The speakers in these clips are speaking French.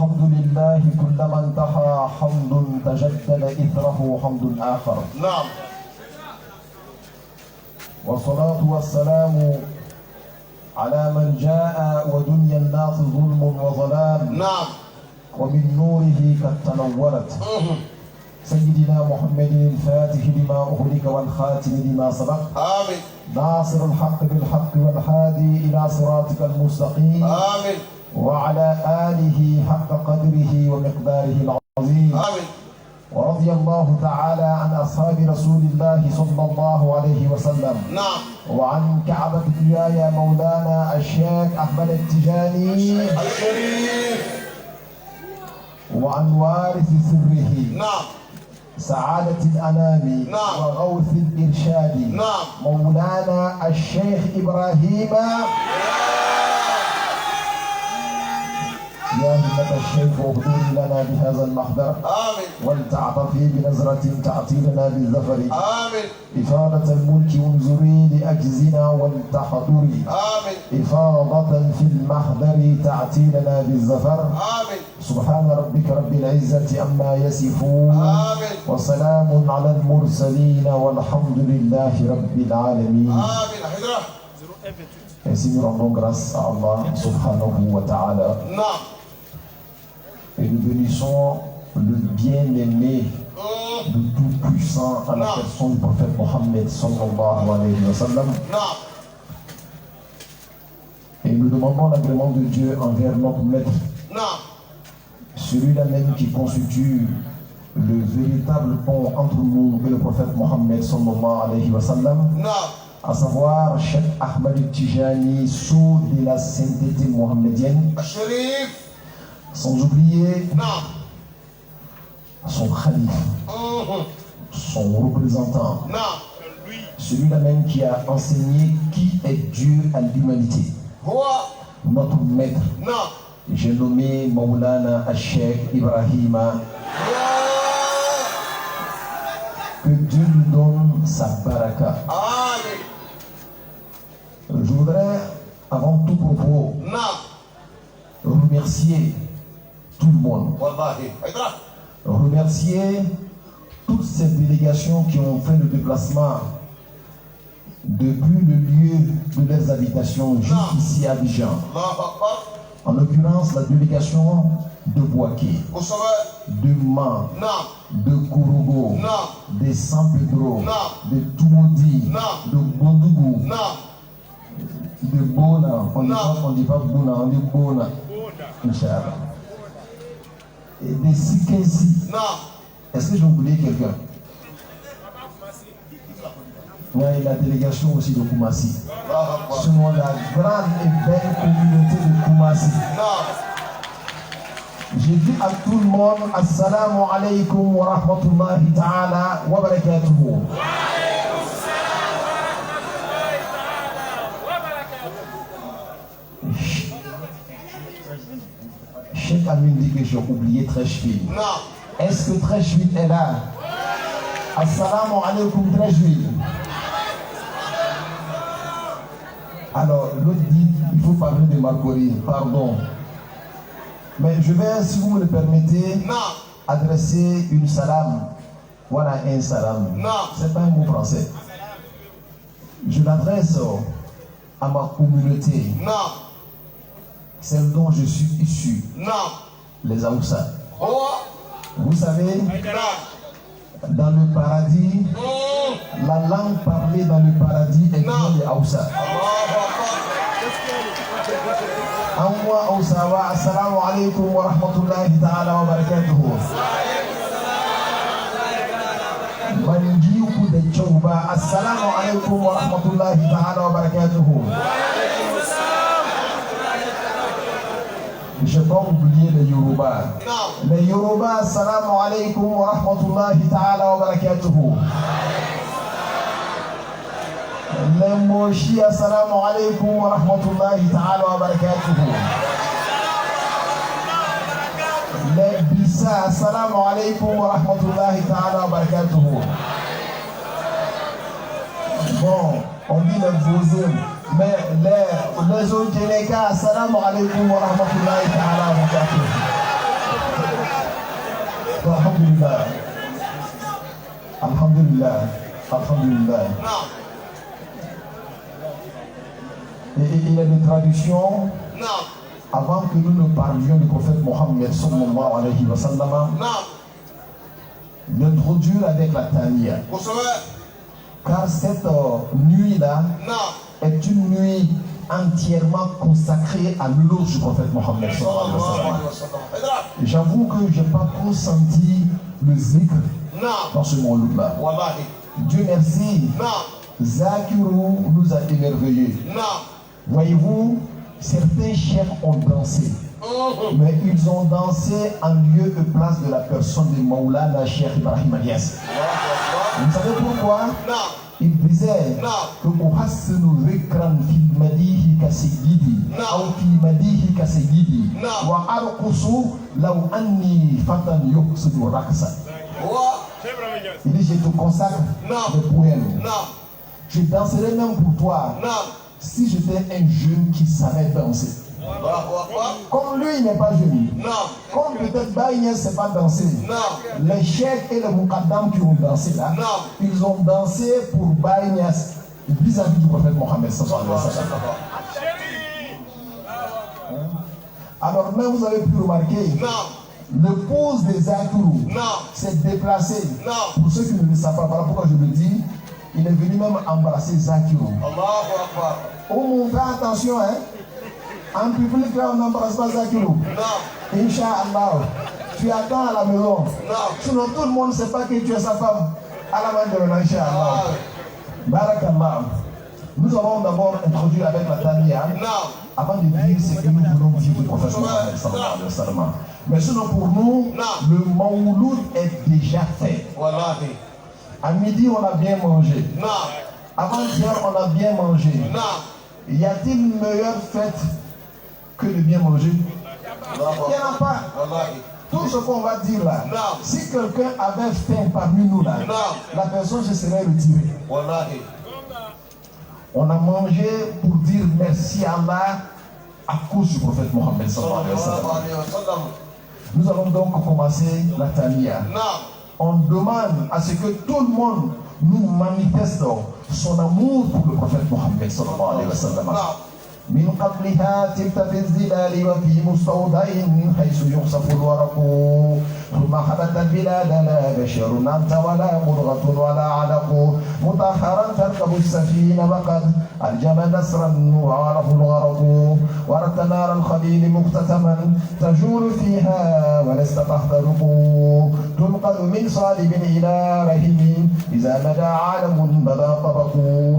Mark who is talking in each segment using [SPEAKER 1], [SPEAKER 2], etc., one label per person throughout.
[SPEAKER 1] الحمد لله كلما انتهى حمد تجدد إثره حمد آخر.
[SPEAKER 2] نعم.
[SPEAKER 1] والصلاة والسلام على من جاء ودنيا الناس ظلم وظلام.
[SPEAKER 2] نعم.
[SPEAKER 1] ومن نوره قد تنورت. سيدنا محمد الفاتح لما أغلق والخاتم لما سبق.
[SPEAKER 2] آمين.
[SPEAKER 1] ناصر الحق بالحق والهادي إلى صراطك المستقيم.
[SPEAKER 2] آمين.
[SPEAKER 1] وعلى آله حق قدره ومقداره العظيم.
[SPEAKER 2] آمين.
[SPEAKER 1] ورضي الله تعالى عن أصحاب رسول الله صلى الله عليه وسلم.
[SPEAKER 2] نعم.
[SPEAKER 1] وعن كعبة يا مولانا الشيخ أحمد التجاني
[SPEAKER 2] الشريف.
[SPEAKER 1] وعن وارث سره.
[SPEAKER 2] نعم.
[SPEAKER 1] سعادة الأنام.
[SPEAKER 2] نعم.
[SPEAKER 1] وغوث الإرشاد.
[SPEAKER 2] نعم.
[SPEAKER 1] مولانا الشيخ إبراهيم. يا همة الشيخ اغفر لنا بهذا المحضر.
[SPEAKER 2] آمين.
[SPEAKER 1] ولتعطفي بنظرة تعطي لنا بالظفر.
[SPEAKER 2] آمين.
[SPEAKER 1] إفاضة الملك انظري لأجزنا ولتحضري.
[SPEAKER 2] آمين.
[SPEAKER 1] إفاضة في المحضر تعطي لنا بالظفر.
[SPEAKER 2] آمين.
[SPEAKER 1] سبحان ربك رب العزة عما يصفون.
[SPEAKER 2] آمين.
[SPEAKER 1] وسلام على المرسلين والحمد لله رب العالمين.
[SPEAKER 2] آمين. حضرة.
[SPEAKER 1] Ainsi nous rendons grâce à Allah subhanahu wa ta'ala.
[SPEAKER 2] نعم.
[SPEAKER 1] Et nous bénissons le bien-aimé de tout-puissant à la personne du prophète Mohammed sallallahu alayhi wa sallam.
[SPEAKER 2] نعم.
[SPEAKER 1] Et nous demandons l'agrément de Dieu envers notre maître,
[SPEAKER 2] نعم.
[SPEAKER 1] celui-là même qui constitue le véritable pont entre nous et le prophète Mohammed sallallahu alayhi wa sallam,
[SPEAKER 2] نعم.
[SPEAKER 1] à savoir Cheikh Ahmed Tijani, sceau de la sainteté mohammedienne,
[SPEAKER 2] الشريف.
[SPEAKER 1] sans oublier
[SPEAKER 2] نعم.
[SPEAKER 1] son khalif, son représentant,
[SPEAKER 2] نعم.
[SPEAKER 1] celui-là même qui a enseigné qui est Dieu à l'humanité,
[SPEAKER 2] هو.
[SPEAKER 1] notre maître.
[SPEAKER 2] نعم.
[SPEAKER 1] J'ai nommé Maulana al-Sheikh Ibrahima. Que Dieu lui donne sa baraka.
[SPEAKER 2] آمين.
[SPEAKER 1] Je voudrais, avant tout propos,
[SPEAKER 2] نعم.
[SPEAKER 1] remercier tout le monde.
[SPEAKER 2] والله. حضرة.
[SPEAKER 1] Remercier toutes ces délégations qui ont fait le déplacement depuis le lieu de leurs habitations jusqu'ici à Abidjan.
[SPEAKER 2] الله أكبر.
[SPEAKER 1] En l'occurrence, la délégation de Boaké,
[SPEAKER 2] وصبا.
[SPEAKER 1] de Man,
[SPEAKER 2] نعم.
[SPEAKER 1] de Korogo,
[SPEAKER 2] نعم.
[SPEAKER 1] de San Pedro,
[SPEAKER 2] Non.
[SPEAKER 1] de Tumodi,
[SPEAKER 2] Non.
[SPEAKER 1] de Bondougou,
[SPEAKER 2] نعم.
[SPEAKER 1] de Bona. On
[SPEAKER 2] Non.
[SPEAKER 1] ne dit pas Bona, on dit Bona. Inch'Allah. Et de Sikensi.
[SPEAKER 2] نعم.
[SPEAKER 1] Est-ce que j'ai oublié quelqu'un? Oui, la délégation aussi de Koumassi.
[SPEAKER 2] الله أكبر.
[SPEAKER 1] Selon la grande et belle communauté de Koumassi.
[SPEAKER 2] نعم.
[SPEAKER 1] J'ai dit à tout le monde, Assalamu alaikum wa rahmatullahi ta'ala wa barakatuhu. Cheikh Amin dit que j'ai oublié Treshville.
[SPEAKER 2] نعم.
[SPEAKER 1] Est-ce que Treshville est là? Assalamu alaikum Treshville. Alors, l'autre dit, il faut parler de Marcory, pardon. Mais je vais, si vous me le permettez,
[SPEAKER 2] نعم.
[SPEAKER 1] adresser une salam. Voilà un salam.
[SPEAKER 2] Non.
[SPEAKER 1] C'est pas un mot français. Je l'adresse à ma communauté,
[SPEAKER 2] نعم.
[SPEAKER 1] celle dont je suis issu,
[SPEAKER 2] نعم.
[SPEAKER 1] les Aoussa.
[SPEAKER 2] هو.
[SPEAKER 1] Vous savez,
[SPEAKER 2] نعم.
[SPEAKER 1] dans le paradis, la langue parlée dans le paradis est bien les Aoussa.
[SPEAKER 2] الله أكبر.
[SPEAKER 1] Anwa Aoussa wa assalamu alaikum wa rahmatullahi ta'ala wa barakatuhu. Banjiku de Chouba, assalamu alaikum wa rahmatullahi ta'ala wa barakatuhu. Je n'ai pas oublié les Yoruba.
[SPEAKER 2] نعم.
[SPEAKER 1] Les Yoruba, assalamu alaikum wa rahmatullahi ta'ala wa barakatuhu. Les Moshi, assalamu alaikum wa rahmatullahi ta'ala wa barakatuhu. Les Bissa, assalamu alaikum wa rahmatullahi ta'ala wa barakatuhu. Bon, on dit les Bozim, mais les autres Jénéka, assalamu alaikum wa rahmatullahi ta'ala wa barakatuhu. Alhamdulillah. Alhamdulillah. Alhamdulillah.
[SPEAKER 2] Naam.
[SPEAKER 1] Et il y a des traductions
[SPEAKER 2] Naam.
[SPEAKER 1] avant que nous ne parlions du prophète Mohammed sallallahu alayhi wa sallam,
[SPEAKER 2] Naam.
[SPEAKER 1] d'introduire avec la taniya.
[SPEAKER 2] Kosɛbɛ.
[SPEAKER 1] Car cette nuit-là
[SPEAKER 2] Naam.
[SPEAKER 1] est une nuit entièrement consacrée à l'eloge du prophète Mohammed sallallahu alayhi wa
[SPEAKER 2] Sallallahu
[SPEAKER 1] sallam.
[SPEAKER 2] alayhi wa sallam. Idrak.
[SPEAKER 1] J'avoue que je n'ai pas trop senti le zikr
[SPEAKER 2] Naam.
[SPEAKER 1] dans ce monde-là.
[SPEAKER 2] Wallahi.
[SPEAKER 1] Dieu merci,
[SPEAKER 2] Naam.
[SPEAKER 1] Zakirou nous a émerveillés.
[SPEAKER 2] Naam.
[SPEAKER 1] Voyez-vous, certains chefs ont dansé, mais ils ont dansé en lieu et place de la personne de Maulana Cheikh Ibrahim Niass. Vous savez pourquoi?
[SPEAKER 2] Naam.
[SPEAKER 1] Il disait que Muhassinu Rikran fi madihi ka sayyidi ou fi madihi ka sayyidi wa arqusu law anni fatan yuqsidu raqsa.
[SPEAKER 2] Wa.
[SPEAKER 1] Il dit, je te consacre
[SPEAKER 2] Non.
[SPEAKER 1] le poème.
[SPEAKER 2] Naam.
[SPEAKER 1] Je danserai même pour toi
[SPEAKER 2] Naam.
[SPEAKER 1] si j'étais un jeune qui savait danser.
[SPEAKER 2] Allahu akbar.
[SPEAKER 1] Comme lui, il n'est pas jeune.
[SPEAKER 2] Naam.
[SPEAKER 1] Comme peut-être Baïniès ne sait pas danser.
[SPEAKER 2] Naam.
[SPEAKER 1] Les chefs et les Moukadam qui ont dansé là,
[SPEAKER 2] Non.
[SPEAKER 1] ils ont dansé pour Baïniès vis-à-vis du prophète Mohammed sallallahu alayhi wa sallam. Alors même vous avez pu remarquer,
[SPEAKER 2] Naam.
[SPEAKER 1] l'épouse de Zakirou
[SPEAKER 2] Naam.
[SPEAKER 1] s'est déplacée.
[SPEAKER 2] Non.
[SPEAKER 1] Pour ceux qui ne le savent pas, voilà pourquoi je le dis, il est venu même embrasser Zakirou.
[SPEAKER 2] Allahu akbar.
[SPEAKER 1] Oh mon frère, attention, hein. En public, là, on n'embrasse pas Zakirou.
[SPEAKER 2] Naam.
[SPEAKER 1] Inch'Allah, tu attends à la maison.
[SPEAKER 2] Non.
[SPEAKER 1] Sinon, tout le monde ne sait pas que tu es sa femme. À la main de Inch'Allah. Barakallah. Nous allons d'abord introduire avec la Tania
[SPEAKER 2] Naam.
[SPEAKER 1] avant de dire ce que nous voulons dire du prophète Mohammed sallallahu alayhi wa sallam. Mais sinon, pour nous, le Mawloud est déjà fait.
[SPEAKER 2] Wallahi.
[SPEAKER 1] À midi, on a bien mangé.
[SPEAKER 2] Naam.
[SPEAKER 1] Avant-hier, on a bien mangé.
[SPEAKER 2] Naam.
[SPEAKER 1] Y a-t-il une meilleure fête que de bien manger?
[SPEAKER 2] Allahu
[SPEAKER 1] Il n'y en a
[SPEAKER 2] akbar.
[SPEAKER 1] pas.
[SPEAKER 2] Wallahi.
[SPEAKER 1] Tout ce qu'on va dire là,
[SPEAKER 2] Non.
[SPEAKER 1] si quelqu'un avait faim parmi nous là,
[SPEAKER 2] Non.
[SPEAKER 1] la personne se serait retirée.
[SPEAKER 2] Wallahi.
[SPEAKER 1] On a mangé pour dire merci à Allah à cause du prophète Mohammed sallallahu alayhi wa sallam.
[SPEAKER 2] Sallallahu alayhi wa sallam.
[SPEAKER 1] Nous allons donc commencer la tania.
[SPEAKER 2] Naam.
[SPEAKER 1] On demande à ce que tout le monde nous manifeste son amour pour le prophète Mohammed sallallahu alayhi wa sallam.
[SPEAKER 2] Naam.
[SPEAKER 1] من قبلها تلت في الزلال وفي مستودع حيث يخسف الورق ثم حبت البلاد لا بشر أنت ولا مضغة ولا علق مطهرا تركب السفينة وقد ألجم نسرا وعرف الغرق وردت نار الخليل مختتما تجول فيها ولست تحترق تنقل من صالب إلى رهيم إذا مدى عالم بدا طبق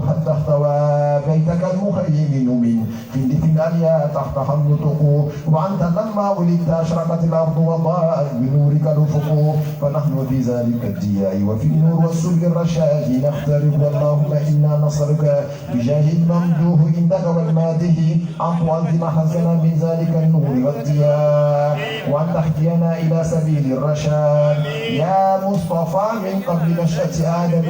[SPEAKER 1] حتى احتوى بيتك المخيم من في الأليا تحتها النطق وأنت لما ولدت أشرقت الأرض وضاءت بنورك الأفق فنحن في ذلك الضياء وفي النور والسلك الرشاد نخترق اللهم إنا نصرك بجاه الممدوح عندك والماده أن تعظم حسنا من ذلك النور والضياء وأن تهدينا إلى سبيل الرشاد يا مصطفى من قبل نشأة آدم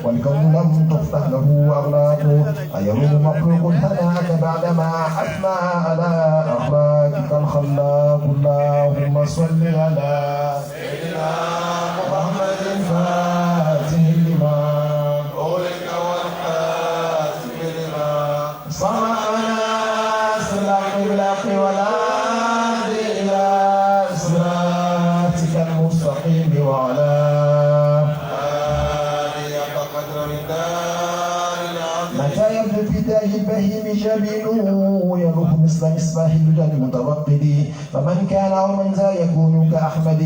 [SPEAKER 1] والكون لم تفتح له أغلاقه أيروم مخلوق هناك بعدما أثنى على أخلاقك الخلاق اللهم صل على
[SPEAKER 2] سيدنا
[SPEAKER 1] محمد الفاتح لما
[SPEAKER 2] أولك والحاتم لما
[SPEAKER 1] صنعنا سلام بالحق والهادي إلى صراطك المستقيم وعلى
[SPEAKER 2] آله قدر الدار العظيم.
[SPEAKER 1] متى يبدو في تاج البهيم جبينه يروح مثل مصباح الهدى المتوقد فمن كان او من ذا يكون كاحمد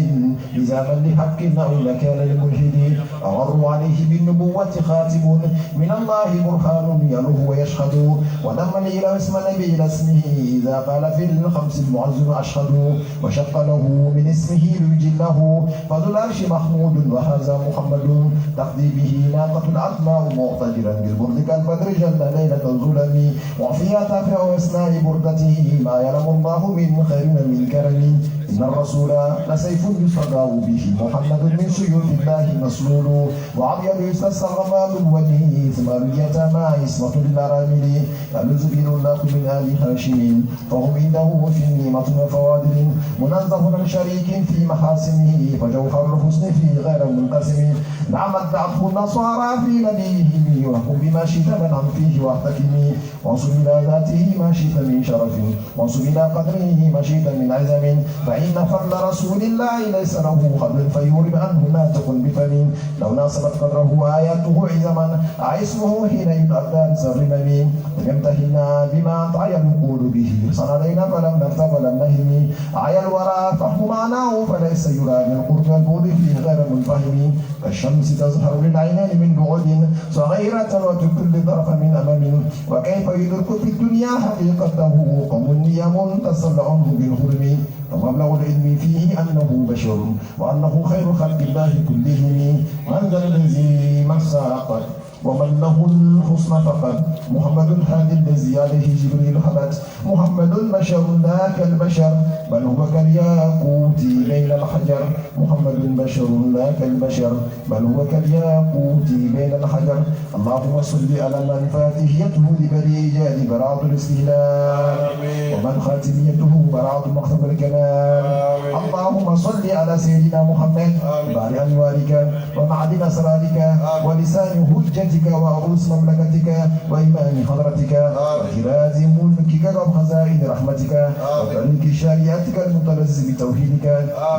[SPEAKER 1] لزاما لحق او كان لملحد اغروا عليه بالنبوه خاتم من الله برهان يلوه ويشهد ولما الى اسم النبي الى اسمه اذا قال في الخمس المعز اشهد وشق له من اسمه ليجله فذو العرش محمود وهذا محمد تقضي به ناقه العظمى مقتدرا بالبرد كالبدر جل ليله الظلم وفيها ترفع اثناء بردته ما يعلم الله من خير من كرم إن الرسول لسيف يستضاء به محمد من سيوف الله مسلول وأبيض يستسقى غمام الولي ثمار اليتامى عصمة للأرامل يلوز به الناق من آل هاشم فهم عنده في نعمة وفوادل منزه عن شريك في محاسنه فجوهر الحسن في غير منقسم نعم ادعته النصارى في نبيهم يحكم بما شئت من عن فيه واحتكم وانصب إلى ذاته ما شئت من شرف وانصب إلى قدره ما شئت من عزم فإن فضل رسول الله ليس له قبل فيورب عنه ما تكن بفم لو ناسبت قدره آياته عزما اسمه حين يتأتى لسرمم يمتهنا بما تعي النقود به صنعنا فلم نرتب ولم نهم عي الورى فهم معناه فليس يرى من قرب البعد فيه غير منفهم كالشمس تظهر للعينين من بعد صغيرة وتكل ظرف من أمام وكيف يدرك في الدنيا حقيقته قوم نيام تسلعه بالهرم ومبلغ العلم فيه أنه بشر وأنه خير خلق الله كلهم وأنزل الذي من ساقت ومن له الحسن فقد محمد الهادي الذي عليه جبريل حبت محمد بشر لا كالبشر بل هو كالياقوت بين الحجر محمد بشر لا كالبشر بل هو كالياقوت بين الحجر اللهم صل على من فاتحيته لبريجاد براءة الاستهلال ومن خاتميته براءة مختم الكلام اللهم صل على سيدنا محمد وعلى أنوارك ومعدن أسرارك ولسان حجتك وعروس مملكتك وإمام حضرتك وكراز ملكك وخزائن رحمتك وطريق شريعتك المتلذذ بتوحيدك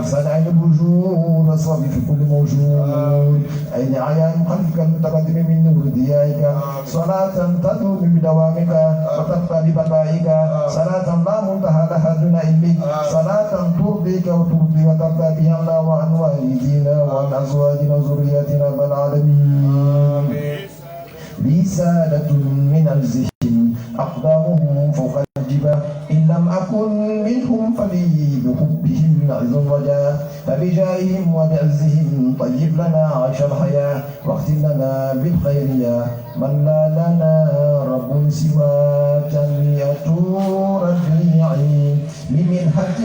[SPEAKER 1] لسان عين الوجود والصواب في كل موجود أين عيان خلفك المتقدم من نور ضيائك صلاة تدوم بدوامك وتبقى ببقائك صلاة لا منتهى لها دون علمك صلاة ترضيك وترضي وترضى بها الله وعن والدينا وعن أزواجنا وذرياتنا رب العالمين لي سادة من الزهم أقدامهم فوق الجبال إن لم أكن منهم فلي بحبهم عز وجاه فبجاههم وبعزهم طيب لنا عيش الحياة واختم لنا بالخير يا من لا لنا رب سوى تنمية رفيعي بمنحة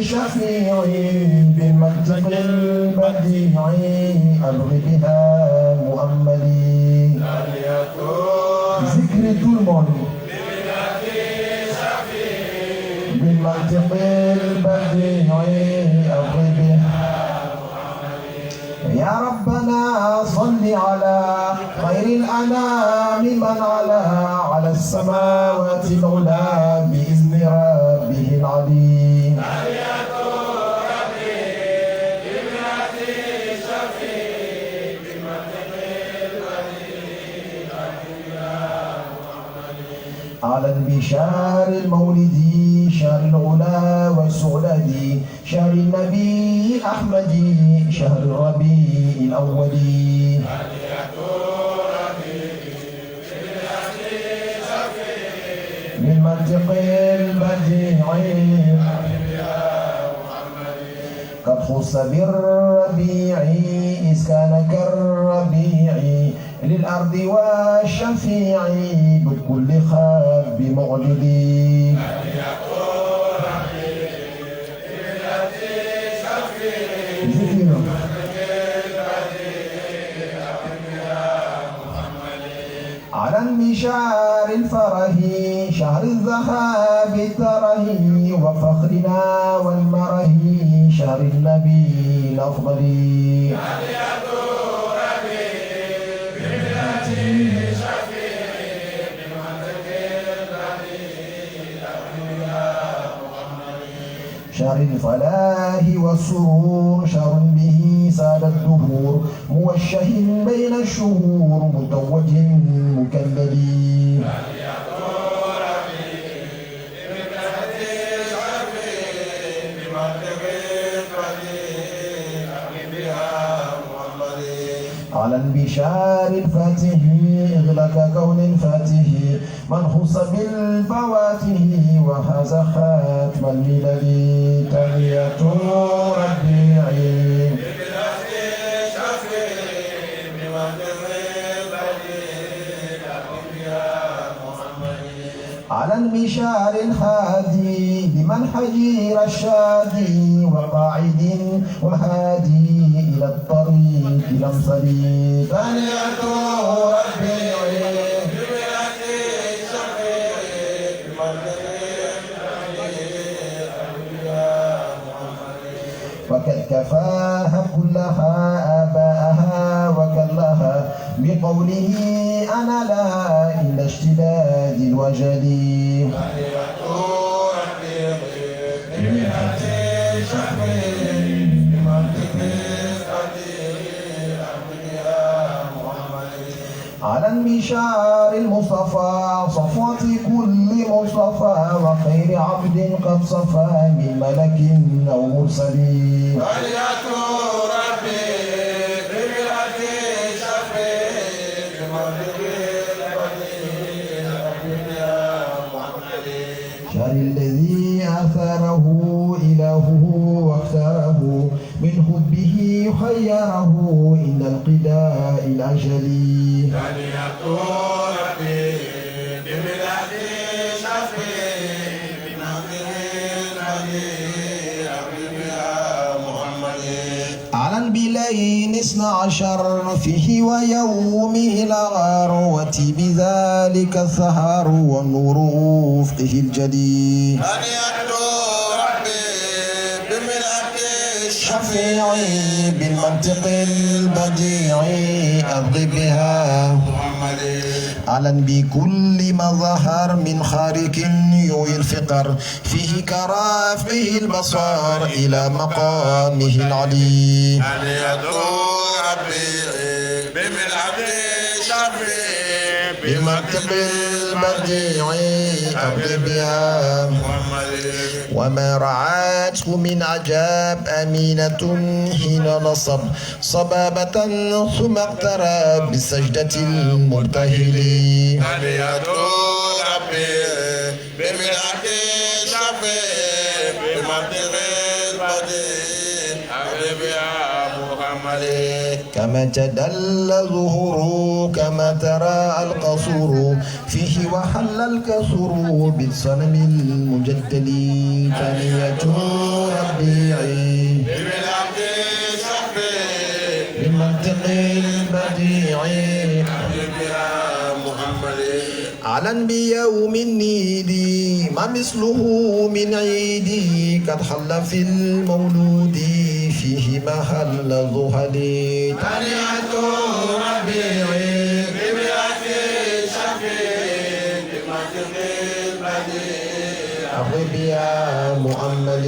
[SPEAKER 1] شفيعي بالمنطق البديعي أبغي بها مؤملي ذكر المون بالمنطق البديعي أبغي بها يا ربنا صل على خير الأنام من على السماوات العلى بإذن ربه العليم على البشار المولدي شهر العلا والسعدادي شهر النبي أحمدي شهر الربيع الأولي من منطق البديع قد خص بالربيع إذ كان كالربيع للأرض والشفيع بكل خاب مغلدي على المشعار الفرح شهر الذهاب الترهي وفخرنا والمره شهر النبي الأفضل شهر الفلاح والسرور شهر به ساد الدهور موشه بين الشهور متوج مكلل على البشار الفاتح إغلق كون الفاتح من خص بالفواته وهذا خاتم الملل تحية ربيعي على المشعر الهادي بمنحج رشادي واعد وهادي إلى الطريق الأمثل.
[SPEAKER 2] تهنئة ربيعي بمئة شفيعي
[SPEAKER 1] وقد كفاها كلها آباءها وكلها بقوله أنا لا إن اشتداد الوجل.
[SPEAKER 2] تهنئة ربيعي بمئة شفيعي
[SPEAKER 1] على المشعار المصطفى صفوة كل مصطفى وخير عبد قد صفى من ملك أو مرسل.
[SPEAKER 2] تهنئة ربي بمئة شفيعي
[SPEAKER 1] شر الذي آثره إلهه واختاره من حبه خيره إن القداء الأجل.
[SPEAKER 2] تهنئة ربي بمئة شفيعي
[SPEAKER 1] على البلين 12 فيه ويومه الغروة بذلك السهر والنور أفقه الجلي.
[SPEAKER 2] تهنئة ربي بمئة
[SPEAKER 1] شفيعي بالمنطق البديع أبغي بها على بكل ما ظهر من خارق يوي الفقر فيه كرافعه البصر إلى مقامه العلي.
[SPEAKER 2] تهنئة ربي بمئة شفيعي
[SPEAKER 1] بالمنطق البديع أبغي بها وما رعاته من عجاب أمينة حين نصب صبابة ثم اقترب بالسجدة المبتهل.
[SPEAKER 2] تهنئة ربي بمئة شفيعي بمنطق البديع حبيبي يا محمد.
[SPEAKER 1] كما تدل ظهوره كما ترى القصور فيه وحل الكسر بالصنم المجدل. تهنئة ربيعي
[SPEAKER 2] بمئة شفيعي
[SPEAKER 1] بالمنطق البديع
[SPEAKER 2] حبيبي يا محمد.
[SPEAKER 1] على بيوم النيد ما مثله من عيد قد حل في المولود فيه محل ذهلي.
[SPEAKER 2] تهنئة ربيعي بمئة شفيعي بمنطق البديع
[SPEAKER 1] أغب يا محمد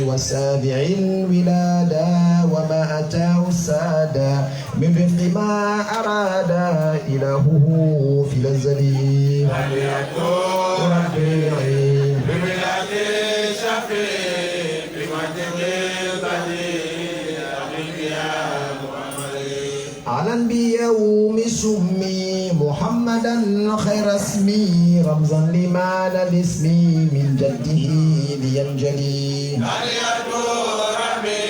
[SPEAKER 1] وسابع الولادة وما أتاه السادة من رفق ما أراد إلهه في الأزل.
[SPEAKER 2] تهنئة
[SPEAKER 1] ربيعي
[SPEAKER 2] بمئة شفيعي بمنطق البديع حبيبي يا محمد.
[SPEAKER 1] على بيوم سمي محمدا خير اسمي رمزا لمعنى الاسم من جده لينجلي.
[SPEAKER 2] تهنئة ربي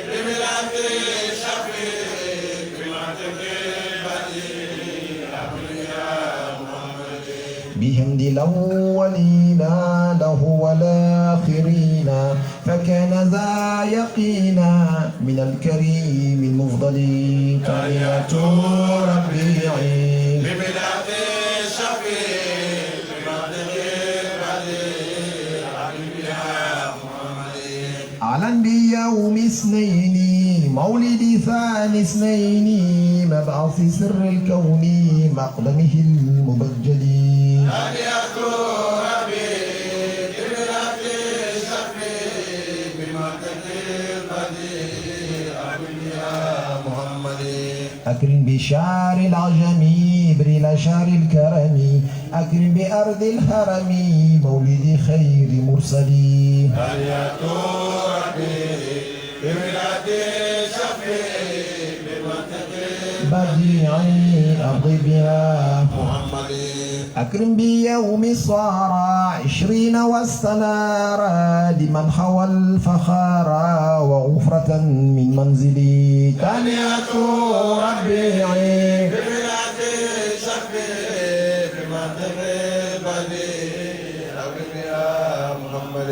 [SPEAKER 2] بمئة شفيعي بمنطق البديع حبيبي يا محمد.
[SPEAKER 1] بحمد الأولين له والآخرين فكان ذا يقينا من الكريم المفضل. تهنئة ربيعي
[SPEAKER 2] بمئة شفيعي بمنطق البديع حبيبي يا محمد.
[SPEAKER 1] على بيوم اثنين مولد ثاني اثنين مبعث سر الكون مقدمه المبجل.
[SPEAKER 2] تهنئة ربي بمئة شفيعي بمنطق البديع حبيبي يا محمد.
[SPEAKER 1] أكرم بشعر العجم بريل شعر الكرم أكرم بأرض الهرم مولد خير مرسلين.
[SPEAKER 2] تهنئة ربي بمئة شفيعي بمنطق
[SPEAKER 1] بديعي أرضي بها
[SPEAKER 2] محمد.
[SPEAKER 1] أكرم بيوم صار 20 واستنار لمن حوى الفخار وغفرة من منزلي. تهنئة ربيعي
[SPEAKER 2] بمئة شفيعي بمنطق البديع حبيبي يا محمد.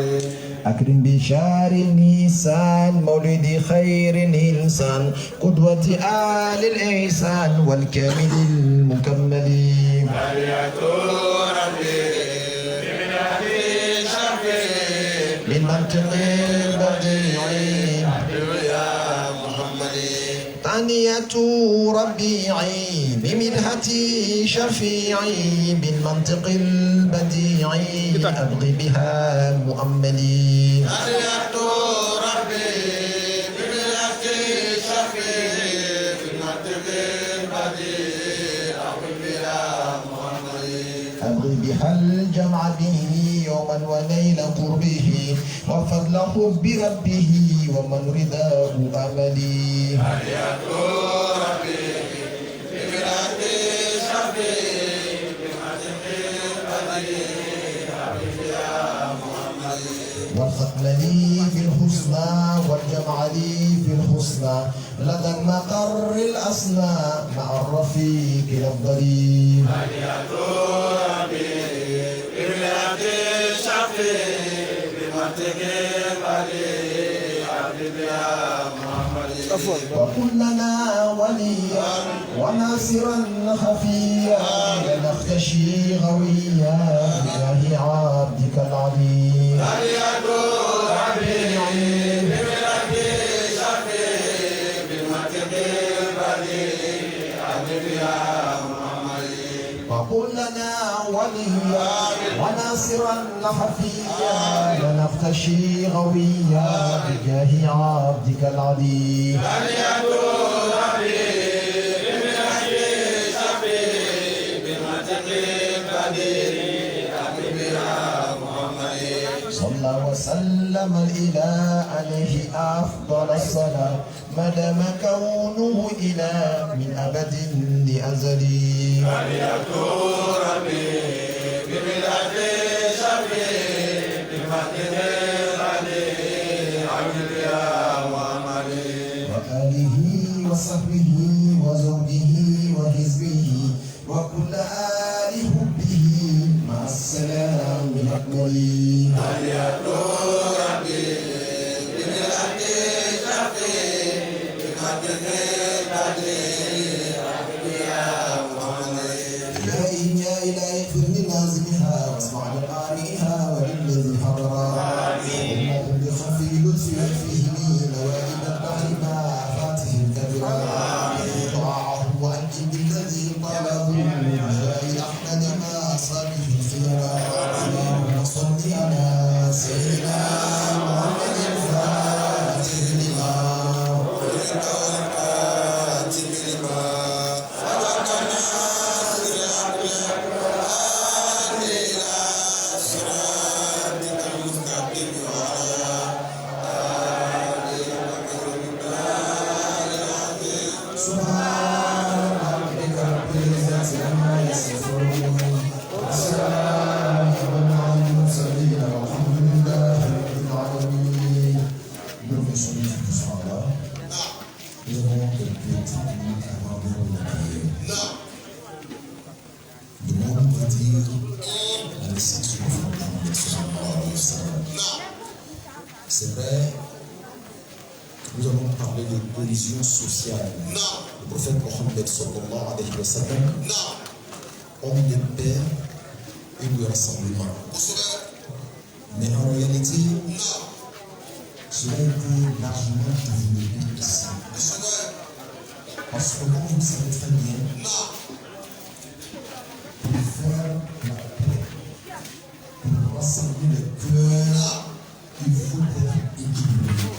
[SPEAKER 1] أكرم بشهر النيسان مولد خير إنسان قدوة آل الإحسان والكامل المكمل من منطق البديع ثانية ربيعي بمدحتي شفيعي بالمنطق البديع أبغي بها مؤملي ثانية ربي بمدحتي شفيعي بالمنطق البديع أبغي بها مؤملي أبغي بها الجمع به يوما ونيل قربه وفضل حب ربه ومن رداه أملي ثانية ربي بمدحتي شفيعي بالمنطق البديع أبغي بها مؤملي والختم لي في الحسنى والجمع لي في الحسنى لدى المقر الأسنى مع الرفيق الأفضل ثانية ربي بمدحتي شفيعي بمنطق البديع أبغي بها وكلنا وليا وناصرا خفيا لنختشي غويا بجاه عبدك العليم ثانية ربيعي بمدحتي شفيعي بالمنطق البديع أبغي بها مؤملي وكلنا وليا وناصرا خفيا لنختشي غويا بجاه عبدك العليم ثانية ربي بمدحتي شفيعي بالمنطق البديع أبغي بها مؤملي صلى وسلم الإله عليه أفضل الصلاة ما دام كونه إله من أبد لأزلي ثانية ربي بمدحتي شفيعي بالمنطق البديع أبغي بها مؤملي وآله وصحبه وزوجه وحزبه وكل آل حبه مع السلام الأكمل ثانية ربي بمدحتي شفيعي بالمنطق البديع أبغي بها مؤملي يا إلهي اغفر للازمها واسمع لقارئها وللذي حضرها اللهم بخفي لطفك فيه نوائب البحر مع فاته الكبرى طاعه وانجي بالذي طلبه بجاه احمد مع اصحابه الخيرى اللهم صل على سيدنا محمد الفاتح لما والكاتب لما
[SPEAKER 3] C'est vrai, nous allons parler de cohésion sociale. Le prophète Mohammed sallallahu alayhi wa sallam, homme de paix et de rassemblement. Mais en réalité, cela a été largement développé ici. Parce que comme vous le savez très bien, pour faire la paix, pour rassembler le cœur, il faut être équilibré.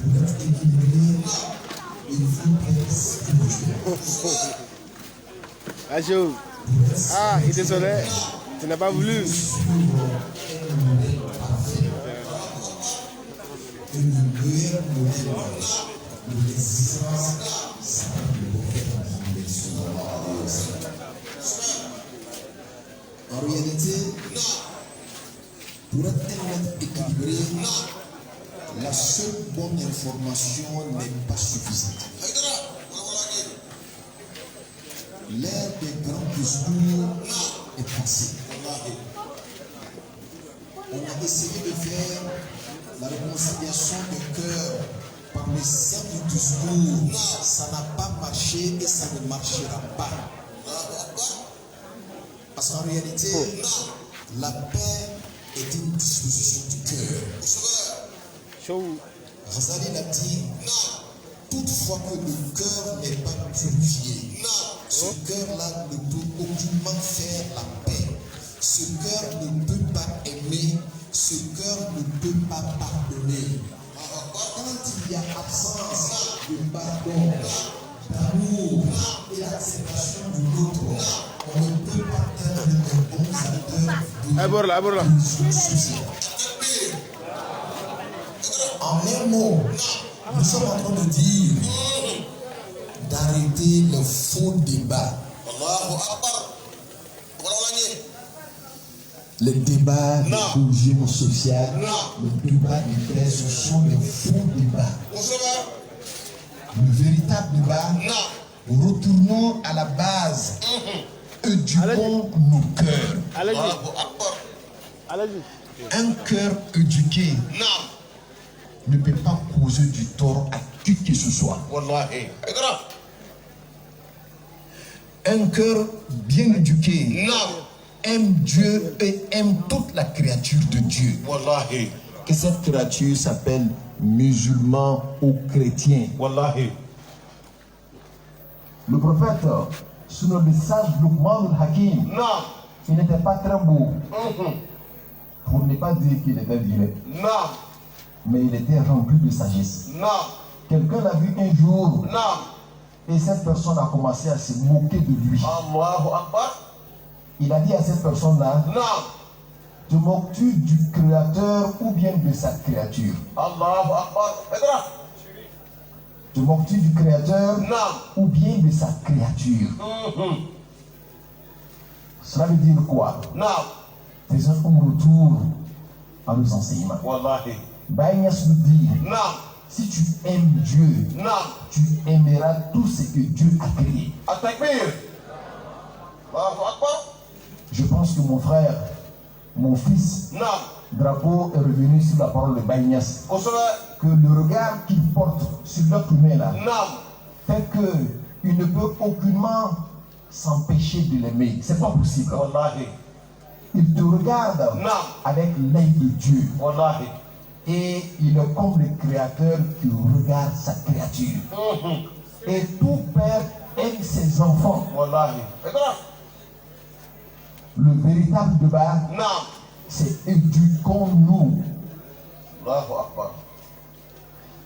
[SPEAKER 3] Pour être équilibré, il faut être spirituel.
[SPEAKER 4] Ajo. Ah, il est désolé. Tu n'as pas voulu.
[SPEAKER 3] Le meilleur modèle de l'existence, c'est le prophète Mohammed sallallahu alayhi wa sallam. En réalité, pour être équilibré, la seule bonne information n'est pas suffisante. L'ère des grands discours est passée. On a essayé de faire la réconciliation de cœur par le simple discours. Ça n'a pas marché et ça ne marchera pas. Parce qu'en réalité, la paix est une disposition du cœur. Ghazali l'a dit, toutefois que le cœur n'est pas purifié, ce cœur-là ne peut aucunement faire la paix. Ce cœur ne peut pas aimer, ce cœur ne peut pas pardonner. Quand il y a absence de pardon, d'amour et d'acceptation de l'autre, on ne peut pas être un bon acteur de l'union sociale. En un mot, nous sommes en train de dire d'arrêter le faux débat. Les débats de cohésion sociale, les débats de paix, ce sont les faux débats. Le véritable débat, retournons à la base, éduquons nos cœurs. Un cœur éduqué ne peut pas causer du tort à qui que ce soit. Un cœur bien éduqué aime Dieu et aime toute la créature de Dieu. Que cette créature s'appelle musulman ou chrétien. Le prophète, sur le message Luqman al-Hakim, il n'était pas très beau. Pour ne pas dire qu'il était vilain. Mais il était rempli de sagesse. Quelqu'un l'a vu un jour et cette personne a commencé à se moquer de lui. Il a dit à cette personne-là, te moques-tu du créateur ou bien de sa créature? Te moques-tu du créateur ou bien de sa créature? Cela veut dire quoi? Faisons un retour à nos enseignements. Baïnias nous dit, si tu aimes Dieu, tu aimeras tout ce que Dieu a créé. Je pense que mon frère, mon fils, Drapeau est revenu sur la parole de Baïnias. Que le regard qu'il porte sur l'autre humain là, fait qu'il ne peut aucunement s'empêcher de l'aimer. C'est pas possible. Il te regarde avec l'œil de Dieu. Et il est comme le créateur qui regarde sa créature. Et tout père aime ses enfants. Le véritable débat, c'est éduquons-nous.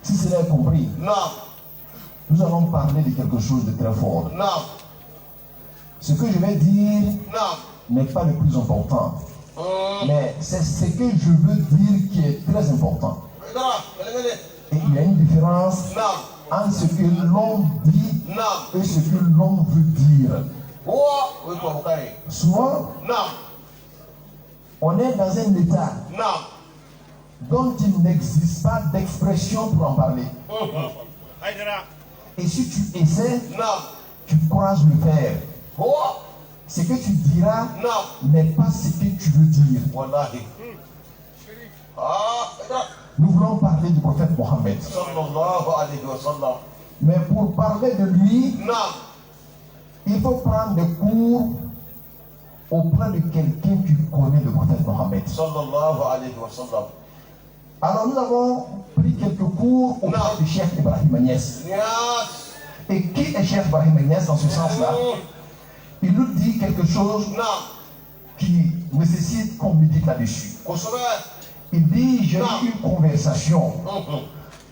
[SPEAKER 3] Si cela est compris, nous allons parler de quelque chose de très fort. Ce que je vais dire n'est pas le plus important. Mais c'est ce que je veux dire qui est très important. Et il y a une différence entre ce que l'on dit et ce que l'on veut dire. Souvent, on est dans un état dont il n'existe pas d'expression pour en parler. Et si tu essaies, tu croises le fer. Ce que tu diras n'est pas ce que tu veux dire. Nous voulons parler du prophète Mohammed. Mais pour parler de lui, il faut prendre des cours auprès de quelqu'un qui connaît le prophète Mohammed. Alors nous avons pris quelques cours auprès du Cheikh Ibrahim Agnès. Et qui est Cheikh Ibrahim Agnès dans ce sens-là? Il nous dit quelque chose qui nécessite qu'on médite là-dessus. Il dit, j'ai eu une conversation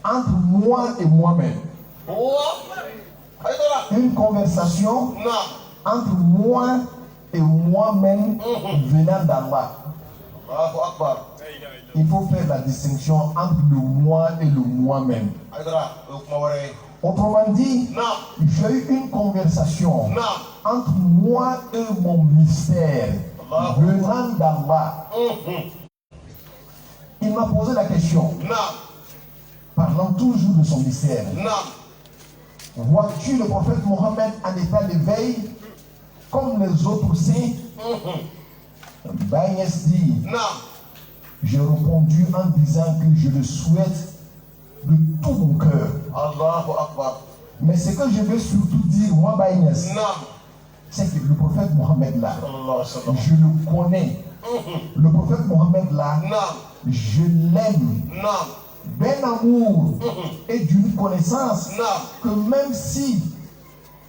[SPEAKER 3] entre moi et moi-même. Une conversation entre moi et moi-même venant d'Allah. Il faut faire la distinction entre le moi et le moi-même. Autrement dit, j'ai eu une conversation entre moi et mon mystère venant d'Allah. Il m'a posé la question, parlant toujours de son mystère. Vois-tu le prophète Mohammed en état d'éveil comme les autres saints? Baïnias dit,
[SPEAKER 1] J'ai répondu en disant que je le souhaite de tout mon cœur.
[SPEAKER 2] Allahu Akbar.
[SPEAKER 1] Mais ce que je veux surtout dire, moi, Baïnès,
[SPEAKER 2] Naam.
[SPEAKER 1] c'est que le prophète Mohammed là,
[SPEAKER 2] Sallallahu alayhi wa sallam.
[SPEAKER 1] je le connais. Le prophète Mohammed là,
[SPEAKER 2] Naam.
[SPEAKER 1] je l'aime
[SPEAKER 2] Naam.
[SPEAKER 1] d'un amour et d'une connaissance
[SPEAKER 2] Naam.
[SPEAKER 1] que même si